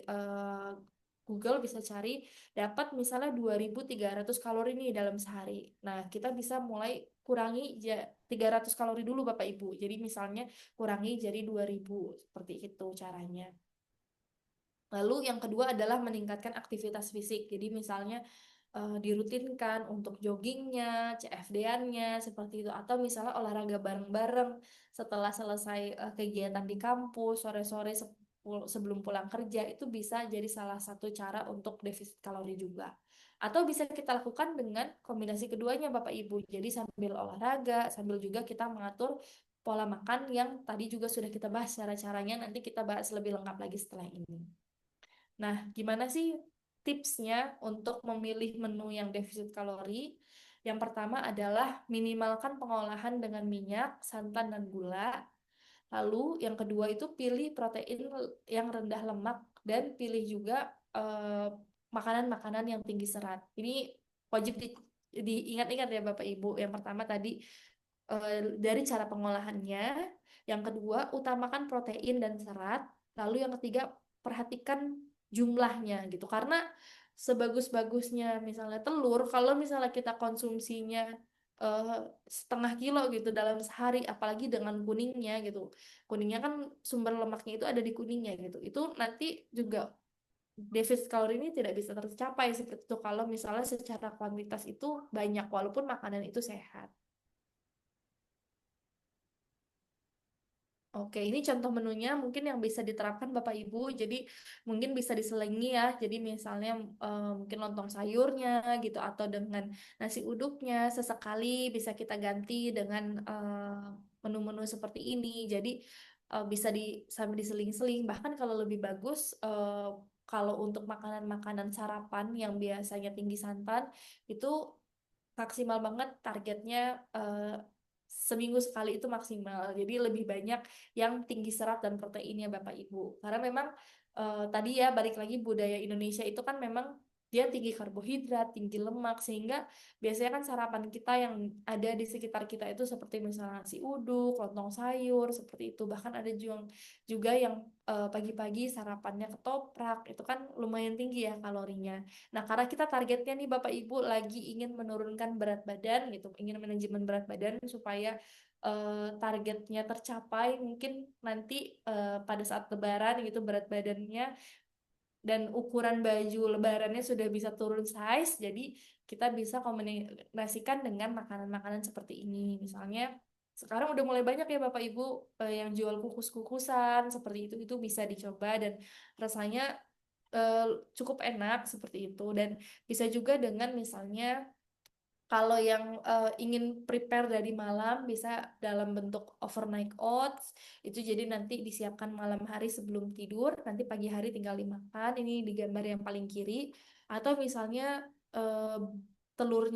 Google bisa cari, dapat misalnya 2.300 kalori nih dalam sehari. Nah, kita bisa mulai kurangi 300 kalori dulu Bapak Ibu. Jadi misalnya kurangi jadi 2.000, seperti itu caranya. Lalu yang kedua adalah meningkatkan aktivitas fisik. Jadi misalnya dirutinkan untuk joggingnya, CFD-annya, seperti itu. Atau misalnya olahraga bareng-bareng setelah selesai kegiatan di kampus, sore-sore sebelum pulang kerja, itu bisa jadi salah satu cara untuk defisit kalori juga. Atau bisa kita lakukan dengan kombinasi keduanya Bapak Ibu. Jadi sambil olahraga, sambil juga kita mengatur pola makan yang tadi juga sudah kita bahas cara-caranya, nanti kita bahas lebih lengkap lagi setelah ini. Nah, gimana sih tipsnya untuk memilih menu yang defisit kalori? Yang pertama adalah minimalkan pengolahan dengan minyak, santan, dan gula. Lalu yang kedua itu pilih protein yang rendah lemak dan pilih juga makanan-makanan yang tinggi serat. Ini wajib diingat-ingat ya Bapak Ibu. Yang pertama tadi dari cara pengolahannya. Yang kedua, utamakan protein dan serat. Lalu yang ketiga, perhatikan jumlahnya gitu. Karena sebagus-bagusnya misalnya telur, kalau misalnya kita konsumsinya eh, setengah kilo gitu dalam sehari, apalagi dengan kuningnya gitu. Kuningnya kan sumber lemaknya itu ada di kuningnya gitu. Itu nanti juga defisit kalori ini tidak bisa tercapai seperti itu kalau misalnya secara kuantitas itu banyak walaupun makanan itu sehat. Oke, ini contoh menunya mungkin yang bisa diterapkan Bapak Ibu. Jadi mungkin bisa diselingi ya. Jadi misalnya mungkin lontong sayurnya gitu atau dengan nasi uduknya sesekali bisa kita ganti dengan menu-menu seperti ini. Jadi bisa sambil diseling-seling. Bahkan kalau lebih bagus kalau untuk makanan-makanan sarapan yang biasanya tinggi santan itu maksimal banget targetnya seminggu sekali itu maksimal. Jadi lebih banyak yang tinggi serat dan proteinnya Bapak Ibu. Karena memang tadi ya balik lagi budaya Indonesia itu kan memang dia tinggi karbohidrat, tinggi lemak sehingga biasanya kan sarapan kita yang ada di sekitar kita itu seperti misalnya nasi uduk, lontong sayur, seperti itu. Bahkan ada juga yang pagi-pagi sarapannya ketoprak, itu kan lumayan tinggi ya kalorinya. Nah, karena kita targetnya nih Bapak Ibu lagi ingin menurunkan berat badan gitu, ingin manajemen berat badan supaya targetnya tercapai, mungkin nanti pada saat Lebaran gitu berat badannya dan ukuran baju Lebarannya sudah bisa turun size, jadi kita bisa kombinasikan dengan makanan-makanan seperti ini. Misalnya sekarang udah mulai banyak ya Bapak Ibu yang jual kukus-kukusan seperti itu bisa dicoba dan rasanya eh, cukup enak seperti itu. Dan bisa juga dengan misalnya kalau yang ingin prepare dari malam bisa dalam bentuk overnight oats, itu jadi nanti disiapkan malam hari sebelum tidur, nanti pagi hari tinggal dimakan. Ini di gambar yang paling kiri. Atau misalnya eh, telur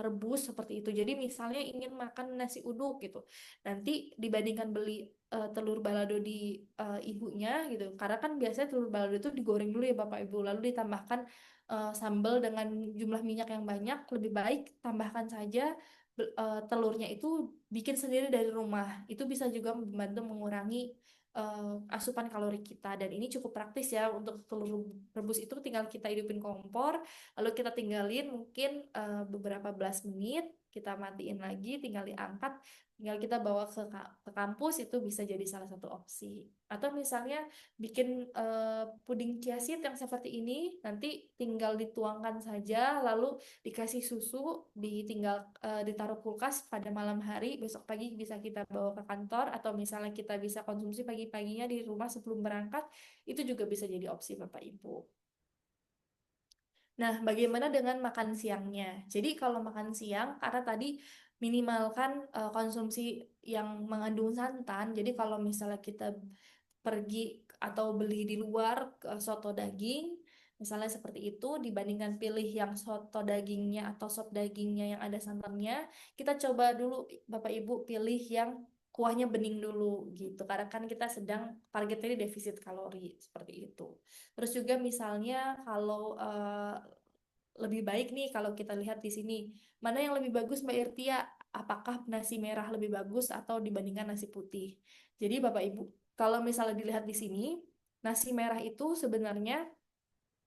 rebus seperti itu. Jadi misalnya ingin makan nasi uduk gitu, nanti dibandingkan beli telur balado di ibunya gitu, karena kan biasanya telur balado itu digoreng dulu ya Bapak Ibu, lalu ditambahkan sambal dengan jumlah minyak yang banyak, lebih baik tambahkan saja telurnya itu bikin sendiri dari rumah. Itu bisa juga membantu mengurangi asupan kalori kita dan ini cukup praktis ya untuk telur rebus itu tinggal kita hidupin kompor, lalu kita tinggalin mungkin beberapa belas menit, kita matiin lagi, tinggal diangkat, tinggal kita bawa ke kampus, itu bisa jadi salah satu opsi. Atau misalnya bikin puding chia seed yang seperti ini, nanti tinggal dituangkan saja, lalu dikasih susu, ditinggal ditaruh kulkas pada malam hari, besok pagi bisa kita bawa ke kantor, atau misalnya kita bisa konsumsi pagi-paginya di rumah sebelum berangkat, itu juga bisa jadi opsi Bapak Ibu. Nah, bagaimana dengan makan siangnya? Jadi kalau makan siang, karena tadi minimalkan konsumsi yang mengandung santan. Jadi kalau misalnya kita pergi atau beli di luar ke soto daging, misalnya seperti itu, dibandingkan pilih yang soto dagingnya atau sop dagingnya yang ada santannya, kita coba dulu Bapak Ibu pilih yang kuahnya bening dulu gitu. Karena kan kita sedang targetnya di defisit kalori seperti itu. Terus juga misalnya kalau lebih baik nih kalau kita lihat di sini, mana yang lebih bagus Mbak Irtia? Apakah nasi merah lebih bagus atau dibandingkan nasi putih? Jadi Bapak Ibu, kalau misalnya dilihat di sini, nasi merah itu sebenarnya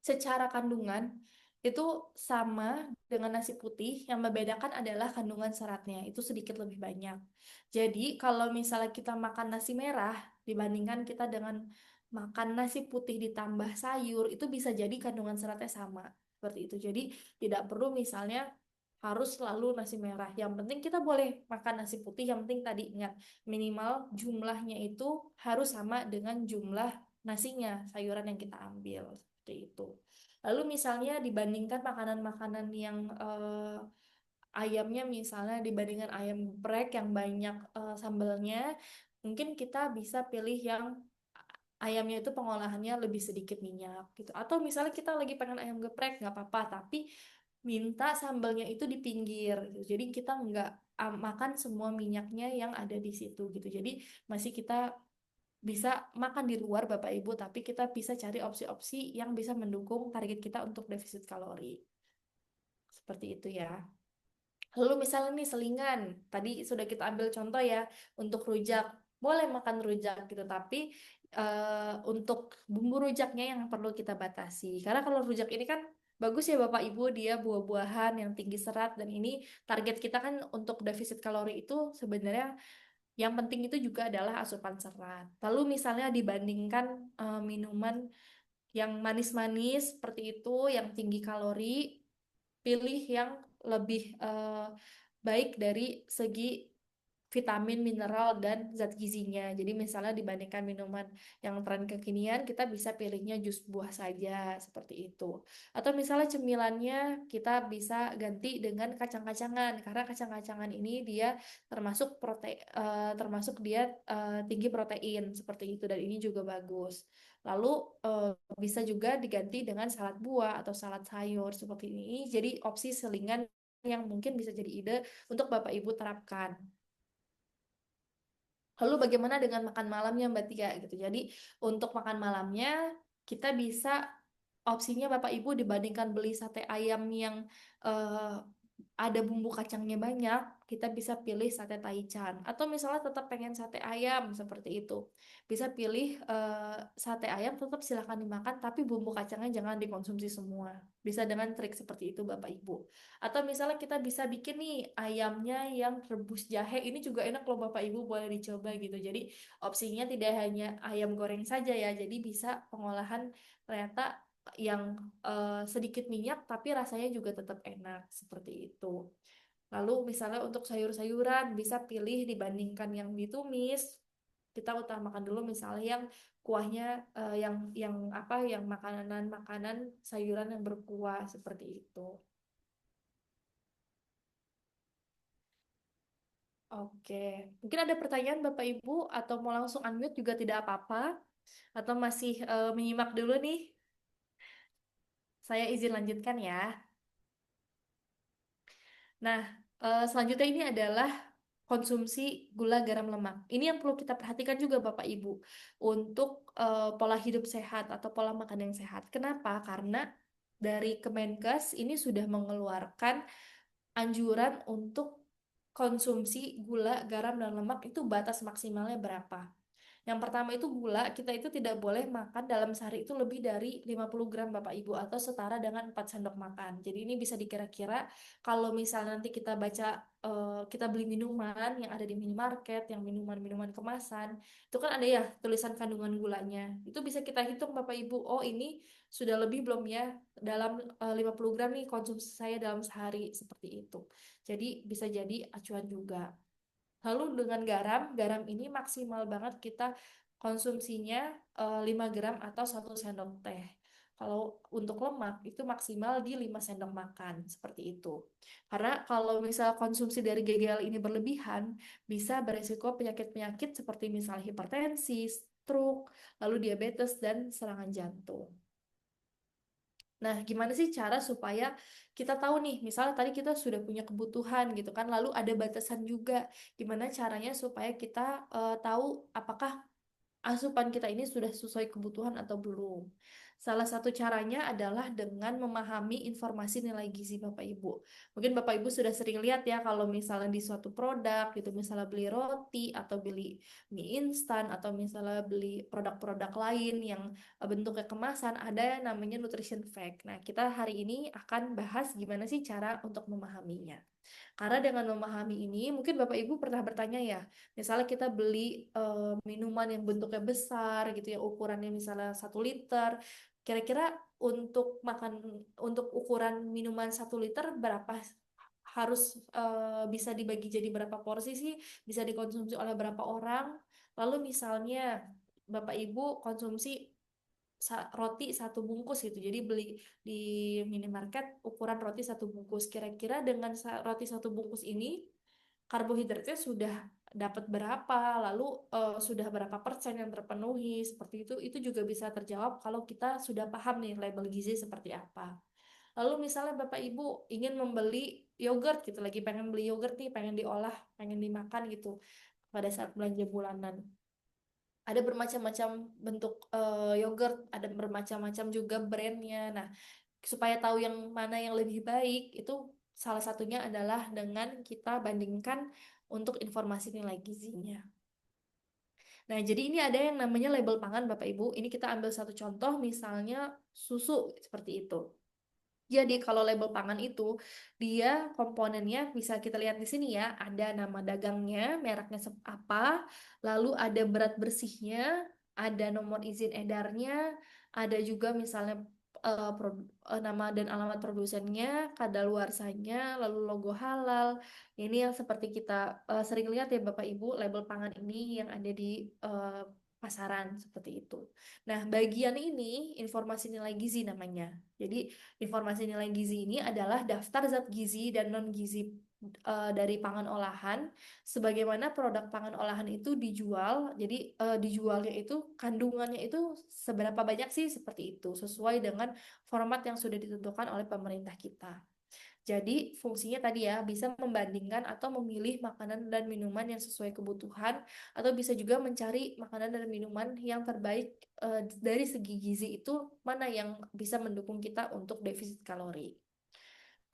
secara kandungan itu sama dengan nasi putih, yang membedakan adalah kandungan seratnya, itu sedikit lebih banyak. Jadi kalau misalnya kita makan nasi merah dibandingkan kita dengan makan nasi putih ditambah sayur, itu bisa jadi kandungan seratnya sama. Seperti itu. Jadi tidak perlu misalnya harus selalu nasi merah. Yang penting kita boleh makan nasi putih, yang penting tadi ingat minimal jumlahnya itu harus sama dengan jumlah nasinya, sayuran yang kita ambil. Seperti itu. Lalu misalnya dibandingkan makanan-makanan yang ayamnya, misalnya dibandingkan ayam geprek yang banyak sambalnya, mungkin kita bisa pilih yang ayamnya itu pengolahannya lebih sedikit minyak gitu. Atau misalnya kita lagi pengen ayam geprek, nggak apa-apa, tapi minta sambalnya itu di pinggir gitu. Jadi kita nggak makan semua minyaknya yang ada di situ gitu. Jadi masih kita bisa makan di luar Bapak Ibu, tapi kita bisa cari opsi-opsi yang bisa mendukung target kita untuk defisit kalori. Seperti itu ya. Lalu misalnya nih selingan, tadi sudah kita ambil contoh ya, untuk rujak, boleh makan rujak gitu, tapi untuk bumbu rujaknya yang perlu kita batasi. Karena kalau rujak ini kan bagus ya Bapak Ibu, dia buah-buahan yang tinggi serat, dan ini target kita kan untuk defisit kalori itu sebenarnya yang penting itu juga adalah asupan serat. Lalu misalnya dibandingkan minuman yang manis-manis seperti itu, yang tinggi kalori, pilih yang lebih baik dari segi vitamin, mineral, dan zat gizinya. Jadi misalnya dibandingkan minuman yang tren kekinian, kita bisa pilihnya jus buah saja, seperti itu. Atau misalnya cemilannya kita bisa ganti dengan kacang-kacangan, karena kacang-kacangan ini dia termasuk dia tinggi protein, seperti itu, dan ini juga bagus. Lalu eh, bisa juga diganti dengan salad buah atau salad sayur seperti ini. Jadi opsi selingan yang mungkin bisa jadi ide untuk Bapak Ibu terapkan. Lalu bagaimana dengan makan malamnya Mbak Tia gitu. Jadi untuk makan malamnya kita bisa opsinya Bapak Ibu dibandingkan beli sate ayam yang eh, ada bumbu kacangnya banyak, kita bisa pilih sate taichan. Atau misalnya tetap pengen sate ayam seperti itu. Bisa pilih sate ayam tetap silahkan dimakan, tapi bumbu kacangnya jangan dikonsumsi semua. Bisa dengan trik seperti itu Bapak Ibu. Atau misalnya kita bisa bikin nih ayamnya yang rebus jahe. Ini juga enak loh Bapak Ibu, boleh dicoba gitu. Jadi opsinya tidak hanya ayam goreng saja ya. Jadi bisa pengolahan ternyata yang sedikit minyak tapi rasanya juga tetap enak seperti itu. Lalu misalnya untuk sayur-sayuran bisa pilih dibandingkan yang ditumis, kita utamakan dulu misalnya yang kuahnya yang apa yang makanan-makanan sayuran yang berkuah seperti itu. Oke, mungkin ada pertanyaan Bapak Ibu atau mau langsung unmute juga tidak apa-apa atau masih menyimak dulu nih. Saya izin lanjutkan ya. Nah, selanjutnya ini adalah konsumsi gula, garam, lemak. Ini yang perlu kita perhatikan juga Bapak Ibu untuk pola hidup sehat atau pola makan yang sehat. Kenapa? Karena dari Kemenkes ini sudah mengeluarkan anjuran untuk konsumsi gula, garam, dan lemak itu batas maksimalnya berapa. Yang pertama itu gula, kita itu tidak boleh makan dalam sehari itu lebih dari 50 gram Bapak Ibu atau setara dengan 4 sendok makan. Jadi ini bisa dikira-kira kalau misalnya nanti kita baca kita beli minuman yang ada di minimarket, yang minuman-minuman kemasan, itu kan ada ya tulisan kandungan gulanya. Itu bisa kita hitung Bapak Ibu, oh ini sudah lebih belum ya dalam 50 gram nih konsumsi saya dalam sehari seperti itu. Jadi bisa jadi acuan juga. Lalu dengan garam, garam ini maksimal banget kita konsumsinya 5 gram atau 1 sendok teh. Kalau untuk lemak itu maksimal di 5 sendok makan, seperti itu. Karena kalau misal konsumsi dari GGL ini berlebihan, bisa beresiko penyakit-penyakit seperti misalnya hipertensi, stroke, lalu diabetes, dan serangan jantung. Nah, gimana sih cara supaya kita tahu nih, misalnya tadi kita sudah punya kebutuhan gitu kan, lalu ada batasan juga. Gimana caranya supaya kita tahu apakah asupan kita ini sudah sesuai kebutuhan atau belum. Salah satu caranya adalah dengan memahami informasi nilai gizi Bapak Ibu. Mungkin Bapak Ibu sudah sering lihat ya kalau misalnya di suatu produk gitu, misalnya beli roti atau beli mie instan atau misalnya beli produk-produk lain yang bentuknya kemasan, ada yang namanya nutrition fact. Nah, kita hari ini akan bahas gimana sih cara untuk memahaminya. Karena dengan memahami ini, mungkin Bapak Ibu pernah bertanya ya, misalnya kita beli minuman yang bentuknya besar gitu ya, ukurannya misalnya 1 liter, kira-kira untuk makan untuk ukuran minuman 1 liter berapa harus bisa dibagi jadi berapa porsi sih, bisa dikonsumsi oleh berapa orang? Lalu misalnya Bapak Ibu konsumsi roti 1 bungkus gitu. Jadi beli di minimarket ukuran roti 1 bungkus. Kira-kira dengan roti 1 bungkus ini karbohidratnya sudah dapat berapa, lalu sudah berapa persen yang terpenuhi, seperti itu. Itu juga bisa terjawab kalau kita sudah paham nih label gizi seperti apa. Lalu misalnya Bapak Ibu ingin membeli yogurt gitu, lagi pengen beli yogurt nih, pengen diolah, pengen dimakan gitu pada saat belanja bulanan. Ada bermacam-macam bentuk yogurt, ada bermacam-macam juga brandnya. Nah, supaya tahu yang mana yang lebih baik, itu salah satunya adalah dengan kita bandingkan untuk informasi nilai gizinya. Nah, jadi ini ada yang namanya label pangan, Bapak Ibu. Ini kita ambil satu contoh, misalnya susu, seperti itu. Jadi kalau label pangan itu dia komponennya bisa kita lihat di sini ya, ada nama dagangnya, mereknya apa, lalu ada berat bersihnya, ada nomor izin edarnya, ada juga misalnya nama dan alamat produsennya, kadaluarsanya, lalu logo halal. Ini yang seperti kita sering lihat ya Bapak Ibu, label pangan ini yang ada di pasaran seperti itu. Nah, bagian ini informasi nilai gizi namanya. Jadi informasi nilai gizi ini adalah daftar zat gizi dan non-gizi dari pangan olahan, sebagaimana produk pangan olahan itu dijual. Jadi dijualnya itu kandungannya itu seberapa banyak sih seperti itu, sesuai dengan format yang sudah ditentukan oleh pemerintah kita. Jadi fungsinya tadi ya bisa membandingkan atau memilih makanan dan minuman yang sesuai kebutuhan atau bisa juga mencari makanan dan minuman yang terbaik dari segi gizi itu mana yang bisa mendukung kita untuk defisit kalori.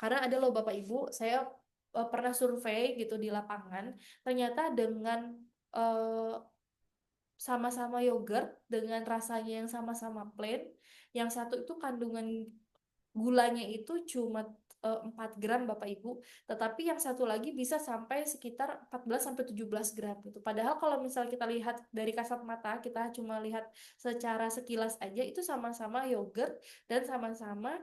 Karena ada loh Bapak Ibu, saya pernah survei gitu di lapangan, ternyata dengan eh, sama-sama yogurt dengan rasanya yang sama-sama plain, yang satu itu kandungan gulanya itu cuma 4 gram Bapak Ibu, tetapi yang satu lagi bisa sampai sekitar 14 sampai 17 gram gitu. Padahal kalau misal kita lihat dari kasat mata, kita cuma lihat secara sekilas aja itu sama-sama yogurt dan sama-sama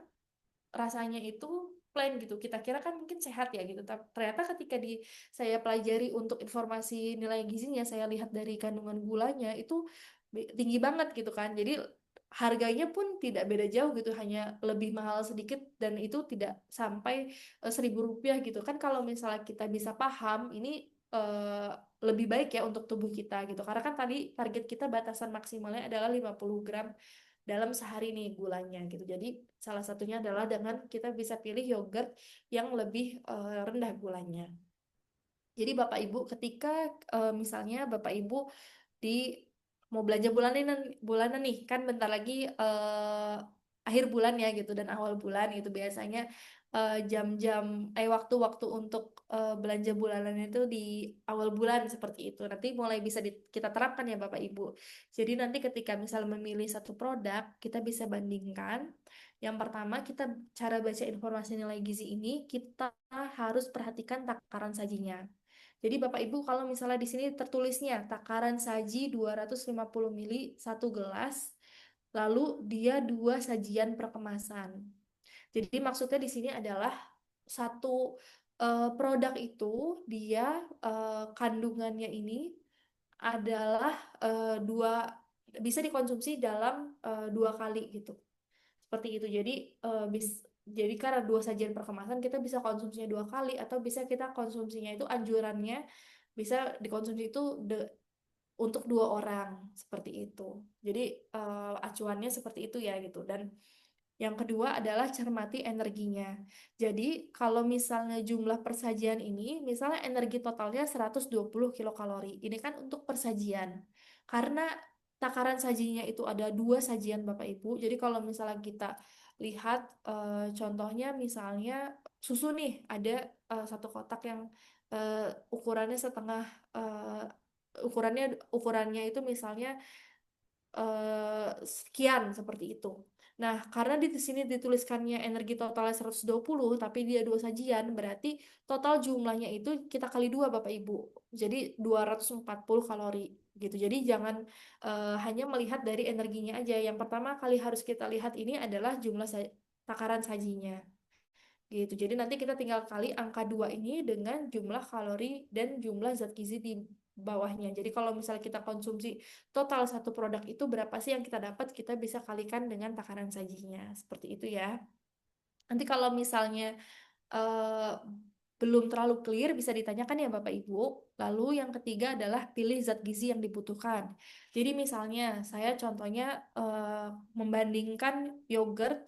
rasanya itu plain gitu. Kita kira kan mungkin sehat ya gitu. Tapi ternyata ketika saya pelajari untuk informasi nilai gizinya, saya lihat dari kandungan gulanya itu tinggi banget gitu kan. Jadi harganya pun tidak beda jauh gitu, hanya lebih mahal sedikit dan itu tidak sampai 1.000 rupiah gitu kan. Kalau misalnya kita bisa paham ini lebih baik ya untuk tubuh kita gitu. Karena kan tadi target kita batasan maksimalnya adalah 50 gram dalam sehari nih gulanya gitu. Jadi salah satunya adalah dengan kita bisa pilih yogurt yang lebih rendah gulanya. Jadi Bapak Ibu ketika misalnya Bapak Ibu di mau belanja bulanan nih kan bentar lagi akhir bulan ya gitu dan awal bulan gitu biasanya jam-jam waktu-waktu untuk belanja bulanan itu di awal bulan seperti itu. Nanti mulai bisa kita terapkan ya Bapak Ibu. Jadi nanti ketika misal memilih satu produk, kita bisa bandingkan. Yang pertama, kita cara baca informasi nilai gizi ini, kita harus perhatikan takaran sajinya. Jadi Bapak Ibu kalau misalnya di sini tertulisnya takaran saji 250 mili satu gelas, lalu dia dua sajian per kemasan. Jadi maksudnya di sini adalah satu produk itu dia kandungannya ini adalah dua bisa dikonsumsi dalam 2 kali gitu. Seperti itu. Jadi jadi karena dua sajian per kemasan kita bisa konsumsinya 2 kali atau bisa kita konsumsinya itu anjurannya bisa dikonsumsi itu untuk 2 orang seperti itu. Jadi acuannya seperti itu ya gitu. Dan yang kedua adalah cermati energinya. Jadi kalau misalnya jumlah persajian ini, misalnya energi totalnya 120 kilokalori. Ini kan untuk persajian. Karena takaran sajinya itu ada dua sajian Bapak Ibu. Jadi kalau misalnya kita lihat contohnya misalnya susu nih, ada satu kotak yang ukurannya setengah ukurannya itu misalnya sekian seperti itu. Nah, karena di sini dituliskannya energi totalnya 120, tapi dia dua sajian, berarti total jumlahnya itu kita kali dua Bapak Ibu. Jadi 240 kalori gitu. Jadi jangan hanya melihat dari energinya aja. Yang pertama kali harus kita lihat ini adalah jumlah takaran sajinya gitu. Jadi nanti kita tinggal kali angka 2 ini dengan jumlah kalori dan jumlah zat gizi di bawahnya. Jadi kalau misalnya kita konsumsi total satu produk itu berapa sih yang kita dapat, kita bisa kalikan dengan takaran sajinya. Seperti itu ya. Nanti kalau misalnya eh, belum terlalu clear bisa ditanyakan ya Bapak Ibu. Lalu yang ketiga adalah pilih zat gizi yang dibutuhkan. Jadi misalnya saya contohnya membandingkan yogurt,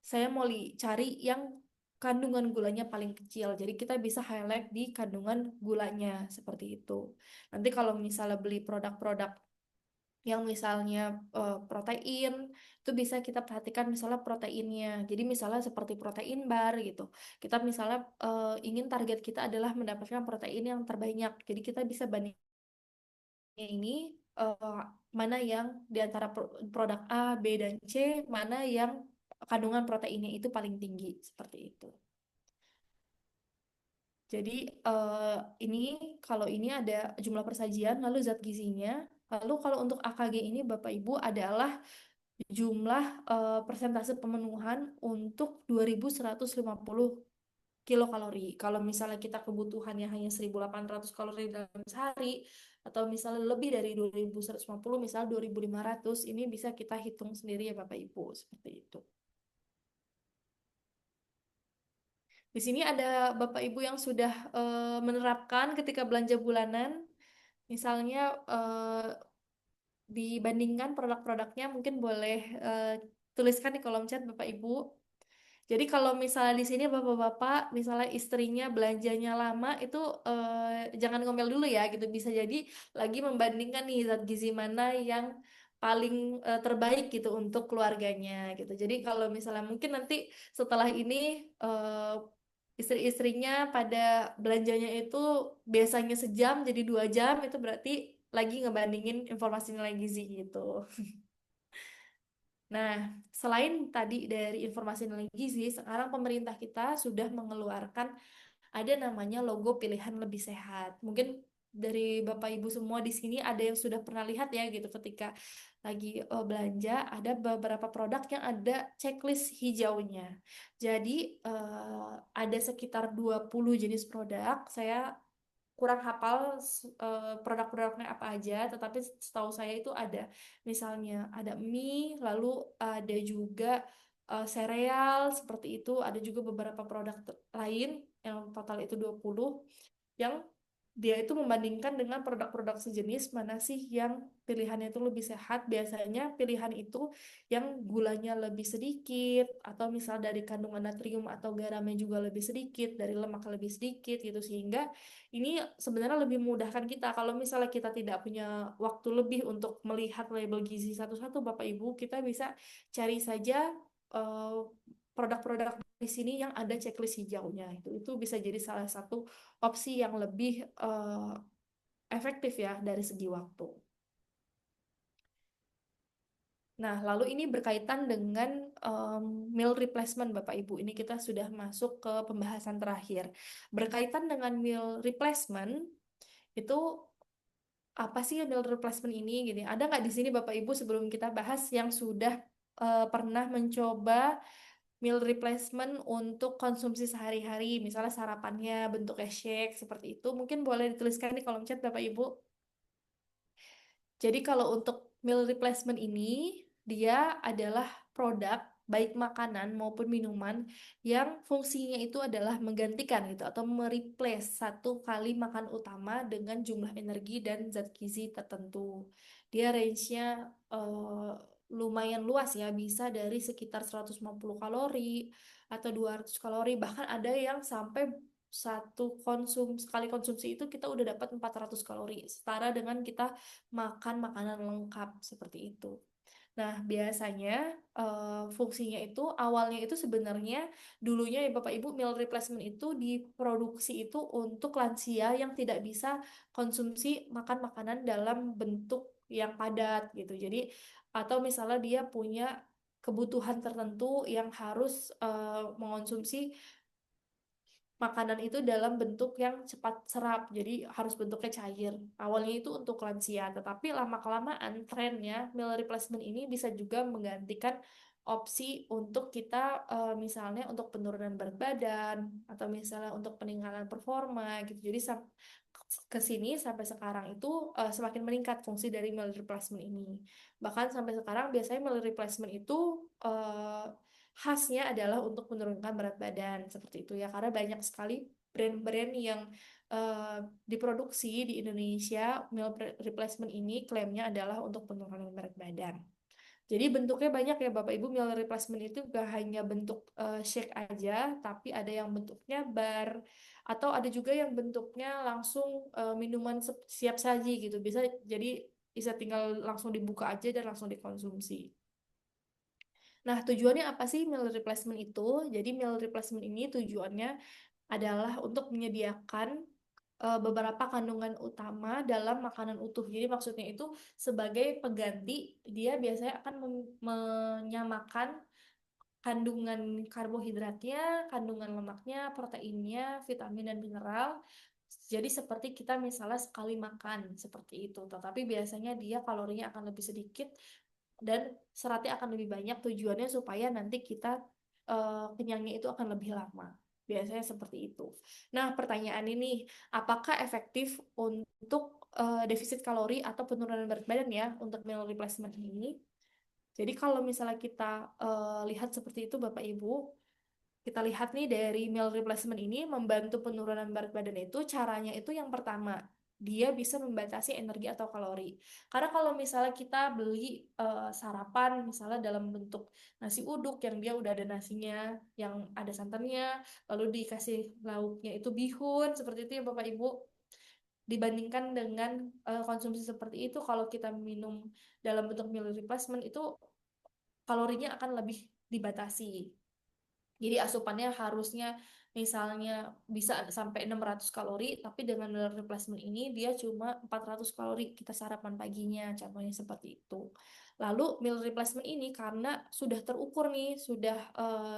saya mau cari yang kandungan gulanya paling kecil. Jadi kita bisa highlight di kandungan gulanya seperti itu. Nanti kalau misalnya beli produk-produk yang misalnya protein, itu bisa kita perhatikan misalnya proteinnya. Jadi misalnya seperti protein bar gitu. Kita misalnya ingin target kita adalah mendapatkan protein yang terbanyak. Jadi kita bisa bandingin ini mana yang di antara produk A, B, dan C, mana yang kandungan proteinnya itu paling tinggi seperti itu. Jadi eh, ini kalau ini ada jumlah persajian, lalu zat gizinya, lalu kalau untuk AKG ini Bapak Ibu adalah jumlah persentase pemenuhan untuk 2.150 kilokalori. Kalau misalnya kita kebutuhannya hanya 1.800 kalori dalam sehari, atau misalnya lebih dari 2.150, misalnya 2.500, ini bisa kita hitung sendiri ya Bapak Ibu, seperti itu. Di sini ada Bapak Ibu yang sudah menerapkan ketika belanja bulanan, misalnya dibandingkan produk-produknya, mungkin boleh tuliskan di kolom chat Bapak Ibu. Jadi kalau misalnya di sini bapak-bapak, misalnya istrinya belanjanya lama, itu jangan ngomel dulu ya gitu. Bisa jadi lagi membandingkan nih zat gizi mana yang paling terbaik gitu untuk keluarganya gitu. Jadi kalau misalnya mungkin nanti setelah ini istri-istrinya pada belanjanya itu biasanya sejam jadi 2 jam, itu berarti lagi ngebandingin informasi nilai gizi gitu. Nah, selain tadi dari informasi nilai gizi, sekarang pemerintah kita sudah mengeluarkan ada namanya logo pilihan lebih sehat. Mungkin dari Bapak Ibu semua di sini ada yang sudah pernah lihat ya gitu ketika lagi belanja ada beberapa produk yang ada checklist hijaunya. Jadi ada sekitar 20 jenis produk. Saya kurang hafal produk-produknya apa aja, tetapi setahu saya itu ada misalnya ada mie, lalu ada juga sereal seperti itu, ada juga beberapa produk lain yang total itu 20 yang dia itu membandingkan dengan produk-produk sejenis mana sih yang pilihannya itu lebih sehat. Biasanya pilihan itu yang gulanya lebih sedikit atau misal dari kandungan natrium atau garamnya juga lebih sedikit, dari lemak lebih sedikit gitu, sehingga ini sebenarnya lebih memudahkan kita kalau misalnya kita tidak punya waktu lebih untuk melihat label gizi satu-satu Bapak Ibu, kita bisa cari saja eh, produk-produk di sini yang ada checklist hijaunya. Itu bisa jadi salah satu opsi yang lebih efektif ya dari segi waktu. Nah, lalu ini berkaitan dengan meal replacement, Bapak Ibu. Ini kita sudah masuk ke pembahasan terakhir. Berkaitan dengan meal replacement, itu apa sih meal replacement ini? Gini, ada nggak di sini Bapak Ibu sebelum kita bahas yang sudah pernah mencoba meal replacement untuk konsumsi sehari-hari, misalnya sarapannya bentuknya shake seperti itu? Mungkin boleh dituliskan di kolom chat Bapak Ibu. Jadi kalau untuk meal replacement ini, dia adalah produk baik makanan maupun minuman yang fungsinya itu adalah menggantikan gitu atau mereplace satu kali makan utama dengan jumlah energi dan zat gizi tertentu. Dia range-nya lumayan luas ya, bisa dari sekitar 150 kalori atau 200 kalori, bahkan ada yang sampai sekali konsumsi itu kita udah dapat 400 kalori, setara dengan kita makan makanan lengkap seperti itu. Nah, biasanya fungsinya itu awalnya itu sebenarnya dulunya ya Bapak Ibu, meal replacement itu diproduksi itu untuk lansia yang tidak bisa konsumsi makan makanan dalam bentuk yang padat gitu. Jadi atau misalnya dia punya kebutuhan tertentu yang harus mengonsumsi makanan itu dalam bentuk yang cepat serap, jadi harus bentuknya cair. Awalnya itu untuk lansia, tetapi lama-kelamaan trennya meal replacement ini bisa juga menggantikan opsi untuk kita misalnya untuk penurunan berat badan atau misalnya untuk peningkatan performa gitu. Jadi ke sini sampai sekarang itu semakin meningkat fungsi dari meal replacement ini. Bahkan sampai sekarang biasanya meal replacement itu khasnya adalah untuk menurunkan berat badan seperti itu ya, karena banyak sekali brand-brand yang eh, diproduksi di Indonesia. Meal replacement ini klaimnya adalah untuk penurunan berat badan. Jadi bentuknya banyak ya Bapak Ibu, meal replacement itu gak hanya bentuk shake aja, tapi ada yang bentuknya bar, atau ada juga yang bentuknya langsung minuman siap saji gitu. Bisa tinggal langsung dibuka aja dan langsung dikonsumsi. Nah, tujuannya apa sih meal replacement itu? Jadi meal replacement ini tujuannya adalah untuk menyediakan beberapa kandungan utama dalam makanan utuh. Jadi maksudnya itu sebagai pengganti, dia biasanya akan menyamakan kandungan karbohidratnya, kandungan lemaknya, proteinnya, vitamin dan mineral. Jadi seperti kita misalnya sekali makan seperti itu, tetapi biasanya dia kalorinya akan lebih sedikit dan seratnya akan lebih banyak, tujuannya supaya nanti kita kenyangnya itu akan lebih lama. Biasanya seperti itu. Nah, pertanyaan ini, apakah efektif untuk defisit kalori atau penurunan berat badan ya untuk meal replacement ini? Jadi kalau misalnya kita lihat seperti itu Bapak Ibu, kita lihat nih dari meal replacement ini membantu penurunan berat badan itu, caranya itu yang pertama, dia bisa membatasi energi atau kalori. Karena kalau misalnya kita beli sarapan misalnya dalam bentuk nasi uduk yang dia udah ada nasinya, yang ada santannya, lalu dikasih lauknya itu bihun, seperti itu ya Bapak Ibu. dibandingkan dengan konsumsi seperti itu. Kalau kita minum dalam bentuk meal replacement itu kalorinya akan lebih dibatasi. Jadi asupannya harusnya misalnya bisa sampai 600 kalori, tapi dengan meal replacement ini dia cuma 400 kalori kita sarapan paginya, contohnya seperti itu. Lalu meal replacement ini karena sudah terukur nih, sudah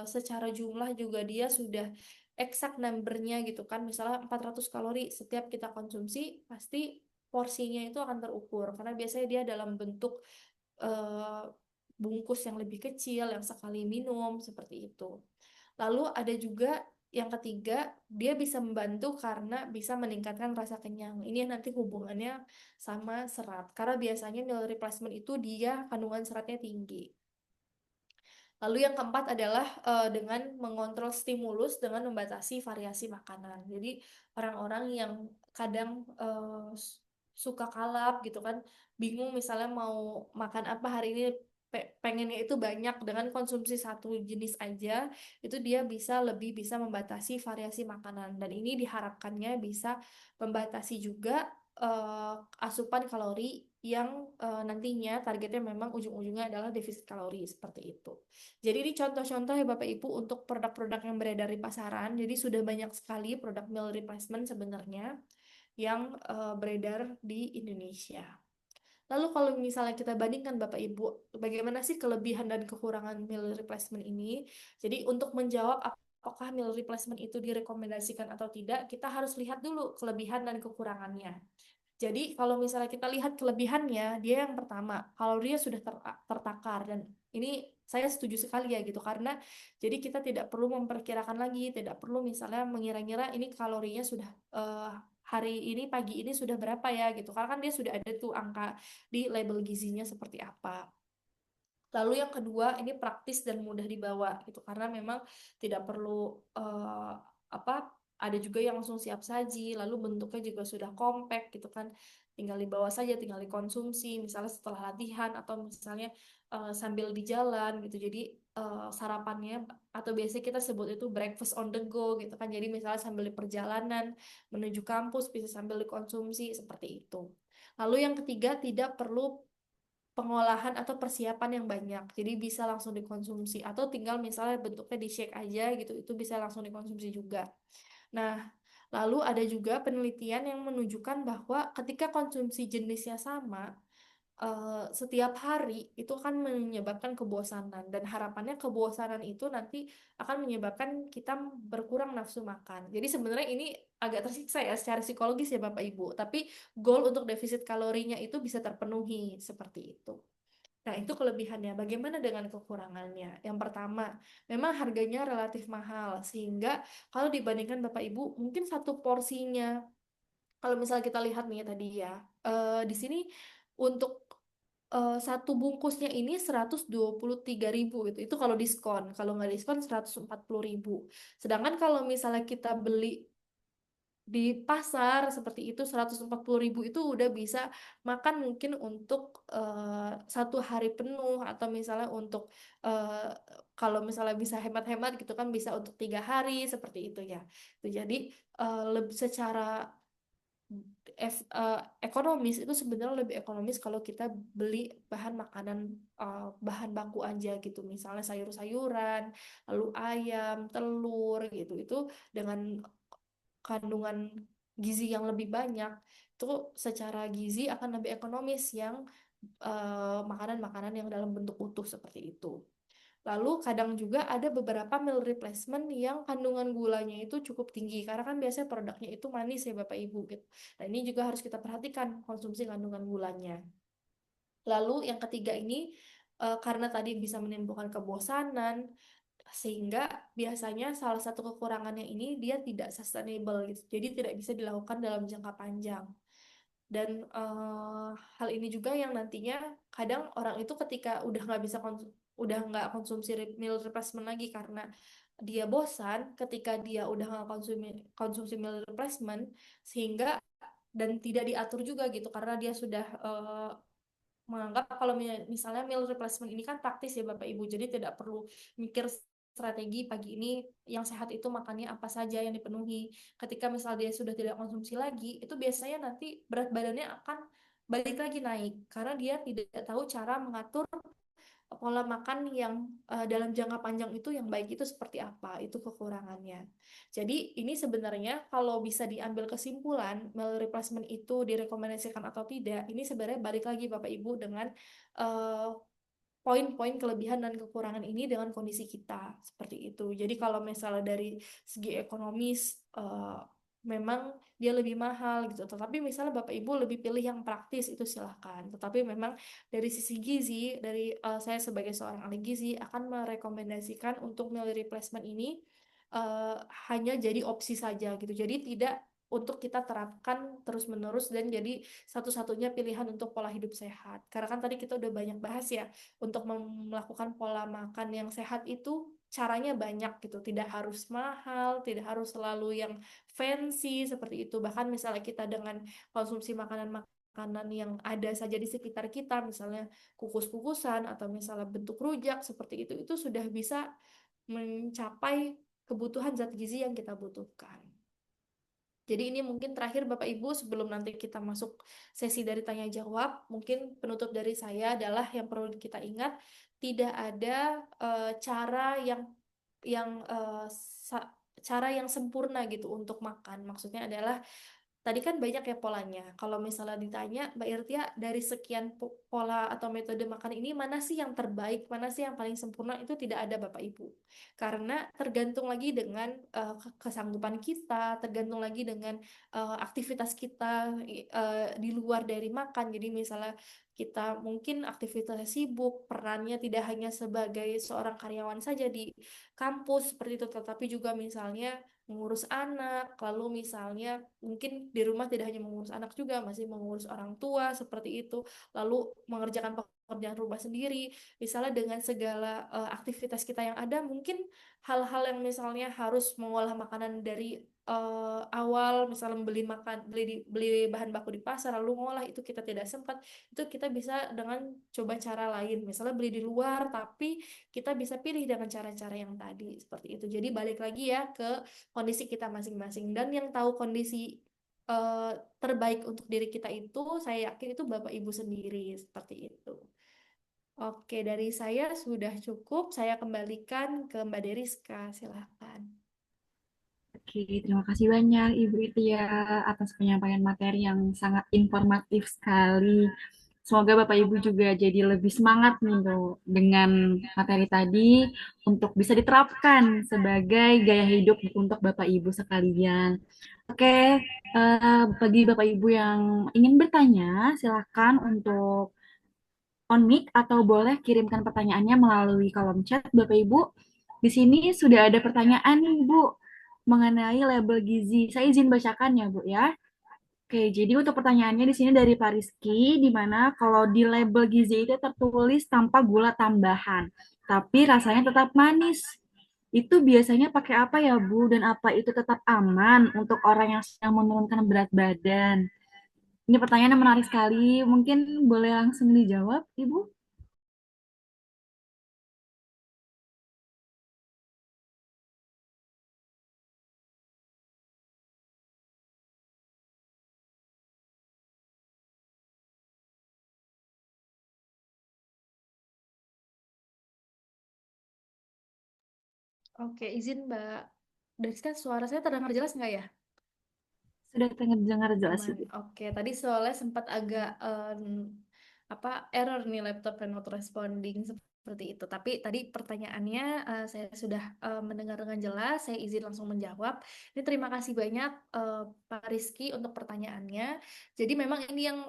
secara jumlah juga dia sudah exact number-nya gitu kan. Misalnya 400 kalori setiap kita konsumsi, pasti porsinya itu akan terukur karena biasanya dia dalam bentuk eh, bungkus yang lebih kecil, yang sekali minum seperti itu. Lalu ada juga yang ketiga, dia bisa membantu karena bisa meningkatkan rasa kenyang. Ini yang nanti hubungannya sama serat. Karena biasanya meal replacement itu dia kandungan seratnya tinggi. Lalu yang keempat adalah dengan mengontrol stimulus dengan membatasi variasi makanan. Jadi orang-orang yang kadang suka kalap gitu kan, bingung misalnya mau makan apa hari ini, pengennya itu banyak dengan konsumsi satu jenis aja, itu dia bisa lebih bisa membatasi variasi makanan. Dan ini diharapkannya bisa membatasi juga asupan kalori yang nantinya targetnya memang ujung-ujungnya adalah defisit kalori seperti itu. Jadi ini contoh-contoh ya Bapak Ibu untuk produk-produk yang beredar di pasaran. Jadi sudah banyak sekali produk meal replacement sebenarnya yang beredar di Indonesia. Lalu kalau misalnya kita bandingkan Bapak Ibu, bagaimana sih kelebihan dan kekurangan meal replacement ini? Jadi untuk menjawab apakah meal replacement itu direkomendasikan atau tidak, kita harus lihat dulu kelebihan dan kekurangannya. Jadi kalau misalnya kita lihat kelebihannya, dia yang pertama, kalorinya sudah tertakar, dan ini saya setuju sekali ya gitu, karena jadi kita tidak perlu memperkirakan lagi, tidak perlu misalnya mengira-ngira ini kalorinya sudah hari ini pagi ini sudah berapa ya gitu, karena kan dia sudah ada tuh angka di label gizinya seperti apa. Lalu yang kedua, ini praktis dan mudah dibawa gitu karena memang tidak perlu apa, ada juga yang langsung siap saji, lalu bentuknya juga sudah compact gitu kan. Tinggal dibawa saja, tinggal dikonsumsi misalnya setelah latihan atau misalnya sambil di jalan gitu. Jadi sarapannya atau biasanya kita sebut itu breakfast on the go gitu kan. Jadi misalnya sambil di perjalanan menuju kampus bisa sambil dikonsumsi seperti itu. Lalu yang ketiga, tidak perlu pengolahan atau persiapan yang banyak. Jadi bisa langsung dikonsumsi atau tinggal misalnya bentuknya di shake aja gitu, itu bisa langsung dikonsumsi juga. Nah, lalu ada juga penelitian yang menunjukkan bahwa ketika konsumsi jenisnya sama, setiap hari itu akan menyebabkan kebosanan, dan harapannya kebosanan itu nanti akan menyebabkan kita berkurang nafsu makan. Jadi sebenarnya ini agak tersiksa ya secara psikologis ya Bapak Ibu, tapi goal untuk defisit kalorinya itu bisa terpenuhi seperti itu. Nah, itu kelebihannya. Bagaimana dengan kekurangannya? Yang pertama, memang harganya relatif mahal, sehingga kalau dibandingkan Bapak Ibu, mungkin satu porsinya, kalau misalnya kita lihat nih tadi ya, di sini untuk satu bungkusnya ini 123.000 gitu. Itu kalau diskon. Kalau nggak diskon 140.000. Sedangkan kalau misalnya kita beli di pasar seperti itu 140.000 itu udah bisa makan mungkin untuk satu hari penuh, atau misalnya untuk eh, kalau misalnya bisa hemat-hemat gitu kan bisa untuk 3 hari seperti itu ya. Itu jadi lebih secara ekonomis itu sebenarnya lebih ekonomis kalau kita beli bahan makanan, bahan baku aja gitu, misalnya sayur-sayuran, lalu ayam, telur gitu, itu dengan kandungan gizi yang lebih banyak, itu secara gizi akan lebih ekonomis yang makanan-makanan yang dalam bentuk utuh seperti itu. Lalu kadang juga ada beberapa meal replacement yang kandungan gulanya itu cukup tinggi karena kan biasanya produknya itu manis ya Bapak Ibu gitu. Nah, ini juga harus kita perhatikan konsumsi kandungan gulanya. Lalu yang ketiga ini karena tadi bisa menimbulkan kebosanan, sehingga biasanya salah satu kekurangannya ini dia tidak sustainable gitu. Jadi tidak bisa dilakukan dalam jangka panjang. Dan hal ini juga yang nantinya kadang orang itu ketika udah nggak bisa udah nggak konsumsi meal replacement lagi karena dia bosan, ketika dia udah nggak konsumsi konsumsi meal replacement, sehingga dan tidak diatur juga gitu karena dia sudah menganggap kalau misalnya meal replacement ini kan praktis ya Bapak Ibu, jadi tidak perlu mikir strategi pagi ini yang sehat itu makannya apa saja yang dipenuhi. Ketika misal dia sudah tidak konsumsi lagi, itu biasanya nanti berat badannya akan balik lagi naik karena dia tidak tahu cara mengatur pola makan yang dalam jangka panjang itu yang baik itu seperti apa, itu kekurangannya. Jadi ini sebenarnya kalau bisa diambil kesimpulan meal replacement itu direkomendasikan atau tidak, ini sebenarnya balik lagi Bapak Ibu dengan eh, poin-poin kelebihan dan kekurangan ini dengan kondisi kita seperti itu. Jadi kalau misalnya dari segi ekonomis memang dia lebih mahal gitu. Tetapi misalnya Bapak Ibu lebih pilih yang praktis itu silahkan. Tetapi memang dari sisi gizi, dari saya sebagai seorang ahli gizi akan merekomendasikan untuk meal replacement ini eh, hanya jadi opsi saja gitu. Jadi tidak untuk kita terapkan terus-menerus dan jadi satu-satunya pilihan untuk pola hidup sehat. Karena kan tadi kita udah banyak bahas ya, untuk melakukan pola makan yang sehat itu caranya banyak gitu. Tidak harus mahal, tidak harus selalu yang fancy seperti itu. Bahkan misalnya kita dengan konsumsi makanan yang ada saja di sekitar kita, misalnya kukus-kukusan atau misalnya bentuk rujak seperti itu sudah bisa mencapai kebutuhan zat gizi yang kita butuhkan. Jadi ini mungkin terakhir Bapak Ibu sebelum nanti kita masuk sesi dari tanya jawab, mungkin penutup dari saya adalah yang perlu kita ingat tidak ada cara yang eh, sa- cara yang sempurna gitu untuk makan. Maksudnya adalah tadi kan banyak ya polanya. Kalau misalnya ditanya, Mbak Irtia, dari sekian pola atau metode makan ini, mana sih yang terbaik, mana sih yang paling sempurna, itu tidak ada Bapak Ibu. Karena tergantung lagi dengan kesanggupan kita, tergantung lagi dengan aktivitas kita di luar dari makan. Jadi misalnya kita mungkin aktivitasnya sibuk, perannya tidak hanya sebagai seorang karyawan saja di kampus seperti itu, tetapi juga misalnya mengurus anak, lalu misalnya mungkin di rumah tidak hanya mengurus anak juga, masih mengurus orang tua seperti itu, lalu mengerjakan pekerjaan rumah sendiri, misalnya dengan segala aktivitas kita yang ada, mungkin hal-hal yang misalnya harus mengolah makanan dari awal, misalnya beli bahan baku di pasar, lalu ngolah itu kita tidak sempat, itu kita bisa dengan coba cara lain, misalnya beli di luar, tapi kita bisa pilih dengan cara-cara yang tadi seperti itu. Jadi balik lagi ya ke kondisi kita masing-masing dan yang tahu kondisi eh, terbaik untuk diri kita itu saya yakin itu Bapak Ibu sendiri seperti itu. Oke, dari saya sudah cukup. Saya kembalikan ke Mbak Deriska, silahkan. Oke, terima kasih banyak Ibu Itia atas penyampaian materi yang sangat informatif sekali. Semoga Bapak Ibu juga jadi lebih semangat nih tuh dengan materi tadi untuk bisa diterapkan sebagai gaya hidup untuk Bapak Ibu sekalian. Oke, bagi Bapak Ibu yang ingin bertanya, silakan untuk on mic atau boleh kirimkan pertanyaannya melalui kolom chat Bapak Ibu. Di sini sudah ada pertanyaan nih Bu mengenai label gizi. Saya izin bacakan ya Bu ya. Oke, jadi untuk pertanyaannya di sini dari Pak Rizky, di mana kalau di label gizi itu tertulis tanpa gula tambahan, tapi rasanya tetap manis. Itu biasanya pakai apa ya Bu? Dan apa itu tetap aman untuk orang yang sedang menurunkan berat badan? Ini pertanyaan yang menarik sekali. Mungkin boleh langsung dijawab, Ibu? Oke, izin Mbak Deriska, suara saya terdengar jelas nggak ya? Sudah dengar jelas, Aman. Ibu. Oke, tadi soalnya sempat agak apa error nih laptop and not responding seperti itu. Tapi tadi pertanyaannya saya sudah mendengar dengan jelas. Saya izin langsung menjawab. Ini terima kasih banyak Pak Rizky untuk pertanyaannya. Jadi memang ini yang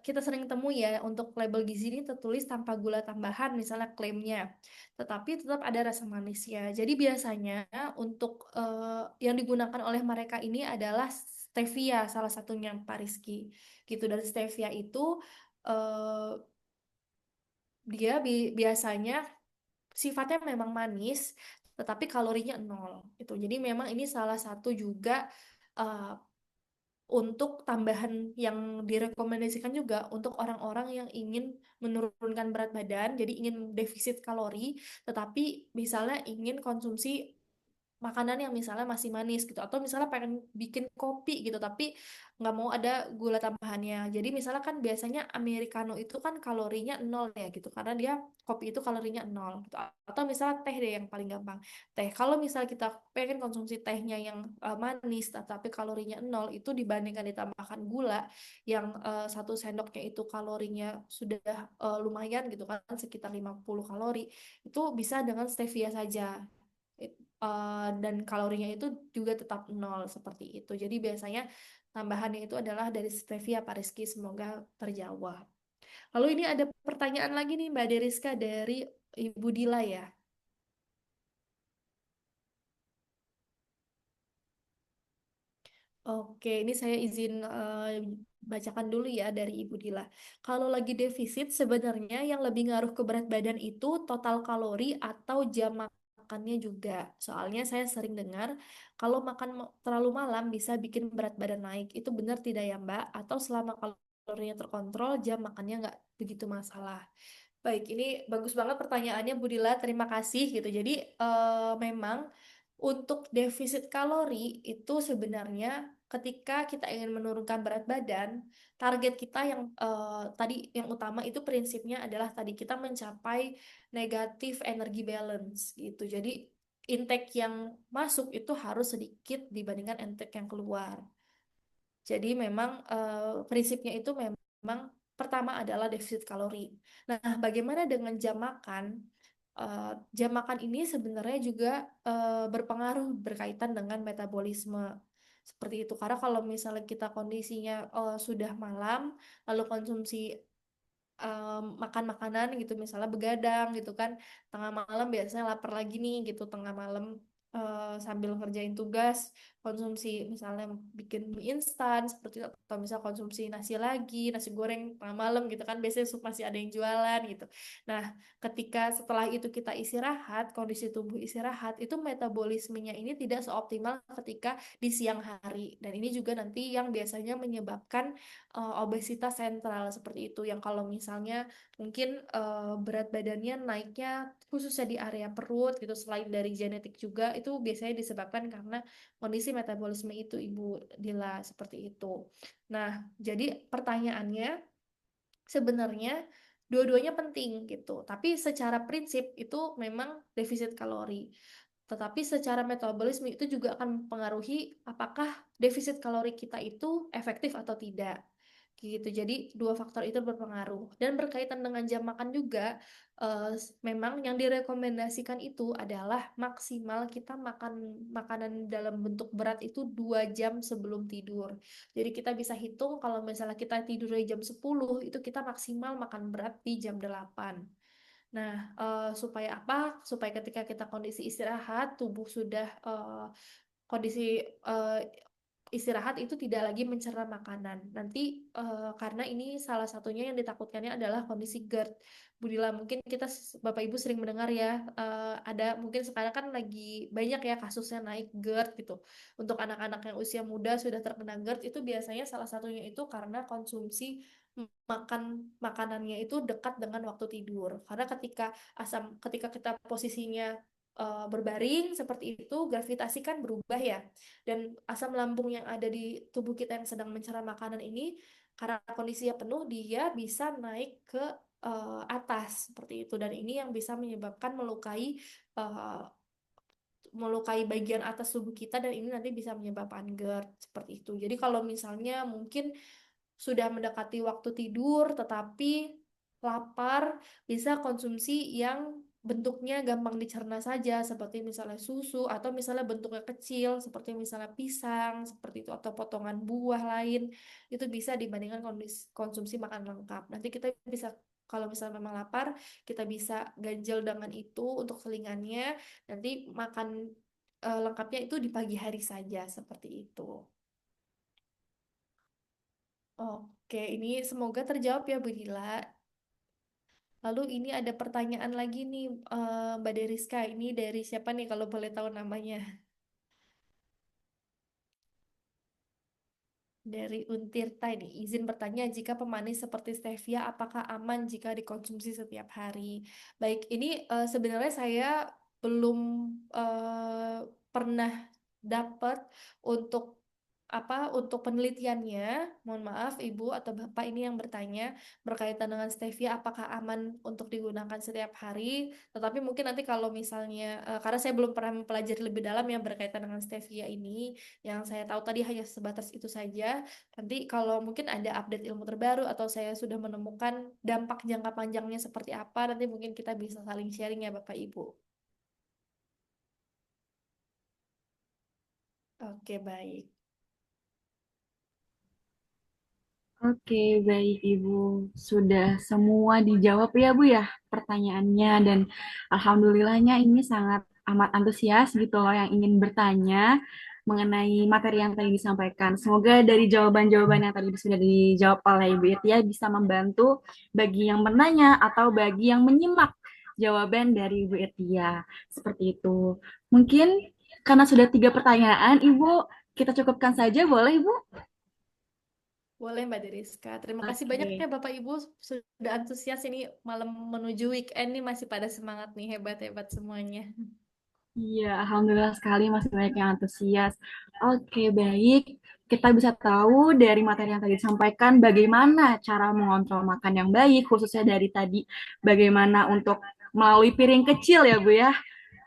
kita sering temui ya untuk label gizi ini tertulis tanpa gula tambahan, misalnya klaimnya. Tetapi tetap ada rasa manisnya. Jadi biasanya untuk yang digunakan oleh mereka ini adalah stevia salah satunya Pak Rizky gitu. Dan stevia itu eh, dia biasanya sifatnya memang manis tetapi kalorinya nol itu. Jadi memang ini salah satu juga eh, untuk tambahan yang direkomendasikan juga untuk orang-orang yang ingin menurunkan berat badan, jadi ingin defisit kalori, tetapi misalnya ingin konsumsi makanan yang misalnya masih manis gitu, atau misalnya pengen bikin kopi gitu tapi nggak mau ada gula tambahannya. Jadi misalnya kan biasanya americano itu kan kalorinya nol ya gitu, karena dia kopi itu kalorinya nol gitu. Atau misalnya teh deh yang paling gampang, teh. Kalau misalnya kita pengen konsumsi tehnya yang manis tapi kalorinya nol, itu dibandingkan ditambahkan gula yang 1 sendoknya itu kalorinya sudah lumayan gitu kan, sekitar 50 kalori, itu bisa dengan stevia saja. Dan kalorinya itu juga tetap nol seperti itu. Jadi biasanya tambahannya itu adalah dari stevia, Pak Rizky. Semoga terjawab. Lalu ini ada pertanyaan lagi nih Mbak Deriska dari Ibu Dila ya. Oke, ini saya izin bacakan dulu ya dari Ibu Dila. Kalau lagi defisit, sebenarnya yang lebih ngaruh ke berat badan itu total kalori atau jam makannya juga. Soalnya saya sering dengar kalau makan terlalu malam bisa bikin berat badan naik. Itu benar tidak ya Mbak? Atau selama kalorinya terkontrol, jam makannya nggak begitu masalah? Baik, ini bagus banget pertanyaannya Bu Dila. Terima kasih gitu. Jadi memang untuk defisit kalori itu sebenarnya ketika kita ingin menurunkan berat badan, target kita yang tadi yang utama itu prinsipnya adalah tadi kita mencapai negatif energi balance gitu. Jadi intake yang masuk itu harus sedikit dibandingkan intake yang keluar. Jadi memang prinsipnya itu memang pertama adalah defisit kalori. Nah, bagaimana dengan jam makan? Jam makan ini sebenarnya juga berpengaruh berkaitan dengan metabolisme seperti itu. Karena kalau misalnya kita kondisinya sudah malam, lalu konsumsi makan makanan gitu, misalnya begadang gitu kan, tengah malam biasanya lapar lagi nih gitu, tengah malam sambil ngerjain tugas, konsumsi misalnya bikin mie instan seperti itu, atau misal konsumsi nasi lagi, nasi goreng tengah malam gitu kan, biasanya masih ada yang jualan gitu. Nah, ketika setelah itu kita istirahat, kondisi tubuh istirahat, itu metabolismenya ini tidak seoptimal ketika di siang hari, dan ini juga nanti yang biasanya menyebabkan obesitas sentral seperti itu, yang kalau misalnya mungkin berat badannya naiknya khususnya di area perut gitu, selain dari genetik juga itu biasanya disebabkan karena kondisi metabolisme itu Ibu Dila seperti itu. Nah, jadi pertanyaannya sebenarnya dua-duanya penting gitu, tapi secara prinsip itu memang defisit kalori. Tetapi secara metabolisme itu juga akan mempengaruhi apakah defisit kalori kita itu efektif atau tidak. Gitu. Jadi dua faktor itu berpengaruh. Dan berkaitan dengan jam makan juga, memang yang direkomendasikan itu adalah maksimal kita makan makanan dalam bentuk berat itu 2 jam sebelum tidur. Jadi kita bisa hitung kalau misalnya kita tidur di jam 10, itu kita maksimal makan berat di jam 8. Nah, supaya apa? Supaya ketika kita kondisi istirahat, tubuh sudah kondisi eh, istirahat itu tidak lagi mencerna makanan. Nanti karena ini salah satunya yang ditakutkannya adalah kondisi GERD. Budila, mungkin kita Bapak Ibu sering mendengar ya, ada mungkin sekarang kan lagi banyak ya kasusnya naik GERD gitu. Untuk anak-anak yang usia muda sudah terkena GERD itu biasanya salah satunya itu karena konsumsi makan makanannya itu dekat dengan waktu tidur. Karena ketika kita posisinya berbaring seperti itu, gravitasi kan berubah ya. Dan asam lambung yang ada di tubuh kita yang sedang mencerna makanan ini, karena kondisinya penuh, dia bisa naik ke atas seperti itu. Dan ini yang bisa menyebabkan eh, melukai bagian atas tubuh kita, dan ini nanti bisa menyebabkan GERD seperti itu. Jadi kalau misalnya mungkin sudah mendekati waktu tidur tetapi lapar, bisa konsumsi yang bentuknya gampang dicerna saja, seperti misalnya susu, atau misalnya bentuknya kecil seperti misalnya pisang seperti itu, atau potongan buah lain. Itu bisa dibandingkan konsumsi makan lengkap. Nanti kita bisa, kalau misalnya memang lapar, kita bisa ganjel dengan itu untuk selingannya. Nanti makan lengkapnya itu di pagi hari saja seperti itu. Oke, ini semoga terjawab ya Bu Dila. Lalu ini ada pertanyaan lagi nih, Mbak Deriska. Ini dari siapa nih kalau boleh tahu namanya? Dari Untirta ini, izin bertanya jika pemanis seperti stevia apakah aman jika dikonsumsi setiap hari? Baik, ini sebenarnya saya belum eh, pernah dapat untuk untuk penelitiannya. Mohon maaf Ibu atau Bapak ini yang bertanya berkaitan dengan stevia apakah aman untuk digunakan setiap hari. Tetapi mungkin nanti kalau misalnya karena saya belum pernah mempelajari lebih dalam yang berkaitan dengan stevia ini, yang saya tahu tadi hanya sebatas itu saja. Nanti kalau mungkin ada update ilmu terbaru atau saya sudah menemukan dampak jangka panjangnya seperti apa, nanti mungkin kita bisa saling sharing ya Bapak Ibu. Oke, baik. Oke, baik Ibu. Sudah semua dijawab ya Bu ya pertanyaannya dan alhamdulillahnya ini sangat amat antusias gitu loh yang ingin bertanya mengenai materi yang tadi disampaikan. Semoga dari jawaban-jawaban yang tadi sudah dijawab oleh Ibu Irtia bisa membantu bagi yang bertanya atau bagi yang menyimak jawaban dari Ibu Irtia. Seperti itu. Mungkin karena sudah 3 pertanyaan, Ibu, kita cukupkan saja, boleh Ibu? Boleh Mbak Deriska. Terima kasih banyak Oke. ya Bapak Ibu sudah antusias ini malam menuju weekend nih masih pada semangat nih hebat-hebat semuanya. Iya, alhamdulillah sekali masih banyak yang antusias. Oke, baik. Kita bisa tahu dari materi yang tadi disampaikan bagaimana cara mengontrol makan yang baik, khususnya dari tadi bagaimana untuk melalui piring kecil ya Bu ya.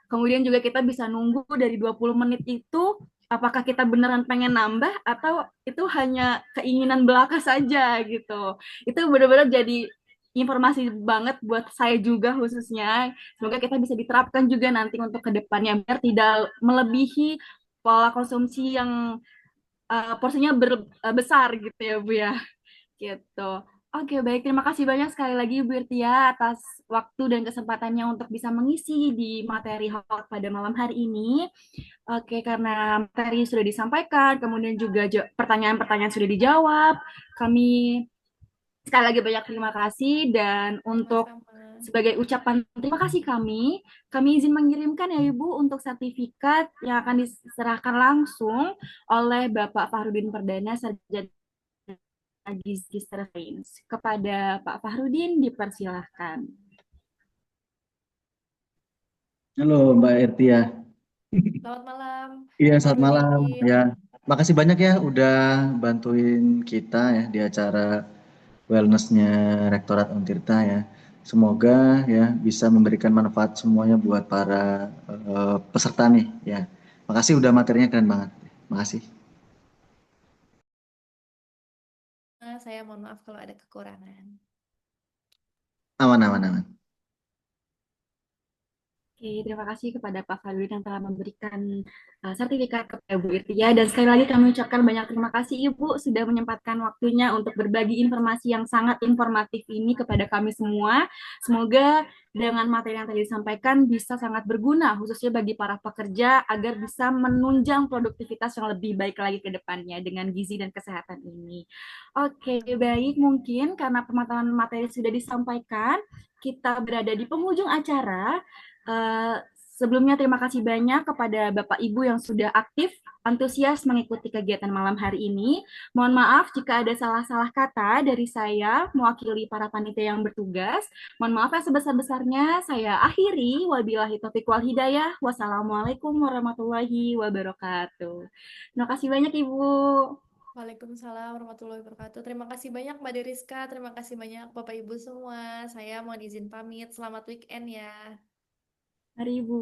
Kemudian juga kita bisa nunggu dari 20 menit itu apakah kita beneran pengen nambah atau itu hanya keinginan belaka saja gitu. Itu benar-benar jadi informasi banget buat saya juga khususnya. Semoga kita bisa diterapkan juga nanti untuk kedepannya biar tidak melebihi pola konsumsi yang porsinya besar gitu ya Bu ya. Gitu. Oke, baik. Terima kasih banyak sekali lagi Bu Irtia atas waktu dan kesempatannya untuk bisa mengisi di materi hot pada malam hari ini. Oke, karena materi sudah disampaikan, kemudian juga pertanyaan-pertanyaan sudah dijawab. Kami sekali lagi banyak terima kasih dan untuk Sama-sama. sebagai ucapan terima kasih kami izin mengirimkan ya Ibu untuk sertifikat yang akan diserahkan langsung oleh Bapak Fahrudin Perdana Sarjana Gizi Sains. Kepada Pak Fahrudin dipersilahkan. Halo Mbak Ertia. Selamat malam Iya, Pak selamat malam. Fahrudin. Ya, makasih banyak ya udah bantuin kita ya di acara wellnessnya Rektorat Untirta ya. Semoga ya bisa memberikan manfaat semuanya buat para peserta nih ya. Makasih udah materinya keren banget. Makasih. Saya mohon maaf kalau ada kekurangan. Aman, aman, aman. Oke, terima kasih kepada Pak Fadli yang telah memberikan sertifikat kepada Bu Irtia. Dan sekali lagi kami ucapkan banyak terima kasih Ibu sudah menyempatkan waktunya untuk berbagi informasi yang sangat informatif ini kepada kami semua. Semoga dengan materi yang tadi disampaikan bisa sangat berguna, khususnya bagi para pekerja agar bisa menunjang produktivitas yang lebih baik lagi ke depannya dengan gizi dan kesehatan ini. Oke, baik. Mungkin karena pemaparan materi sudah disampaikan, kita berada di penghujung acara. Eh, Sebelumnya terima kasih banyak kepada Bapak Ibu yang sudah aktif, antusias mengikuti kegiatan malam hari ini. Mohon maaf jika ada salah-salah kata dari saya mewakili para panitia yang bertugas. Mohon maaf yang sebesar-besarnya. Saya akhiri. Wabillahi taufiq wal hidayah. Wassalamualaikum warahmatullahi wabarakatuh. Terima kasih banyak Ibu. Waalaikumsalam warahmatullahi wabarakatuh. Terima kasih banyak Mbak Deriska. Terima kasih banyak Bapak Ibu semua. Saya mohon izin pamit. Selamat weekend ya. Mari Ibu.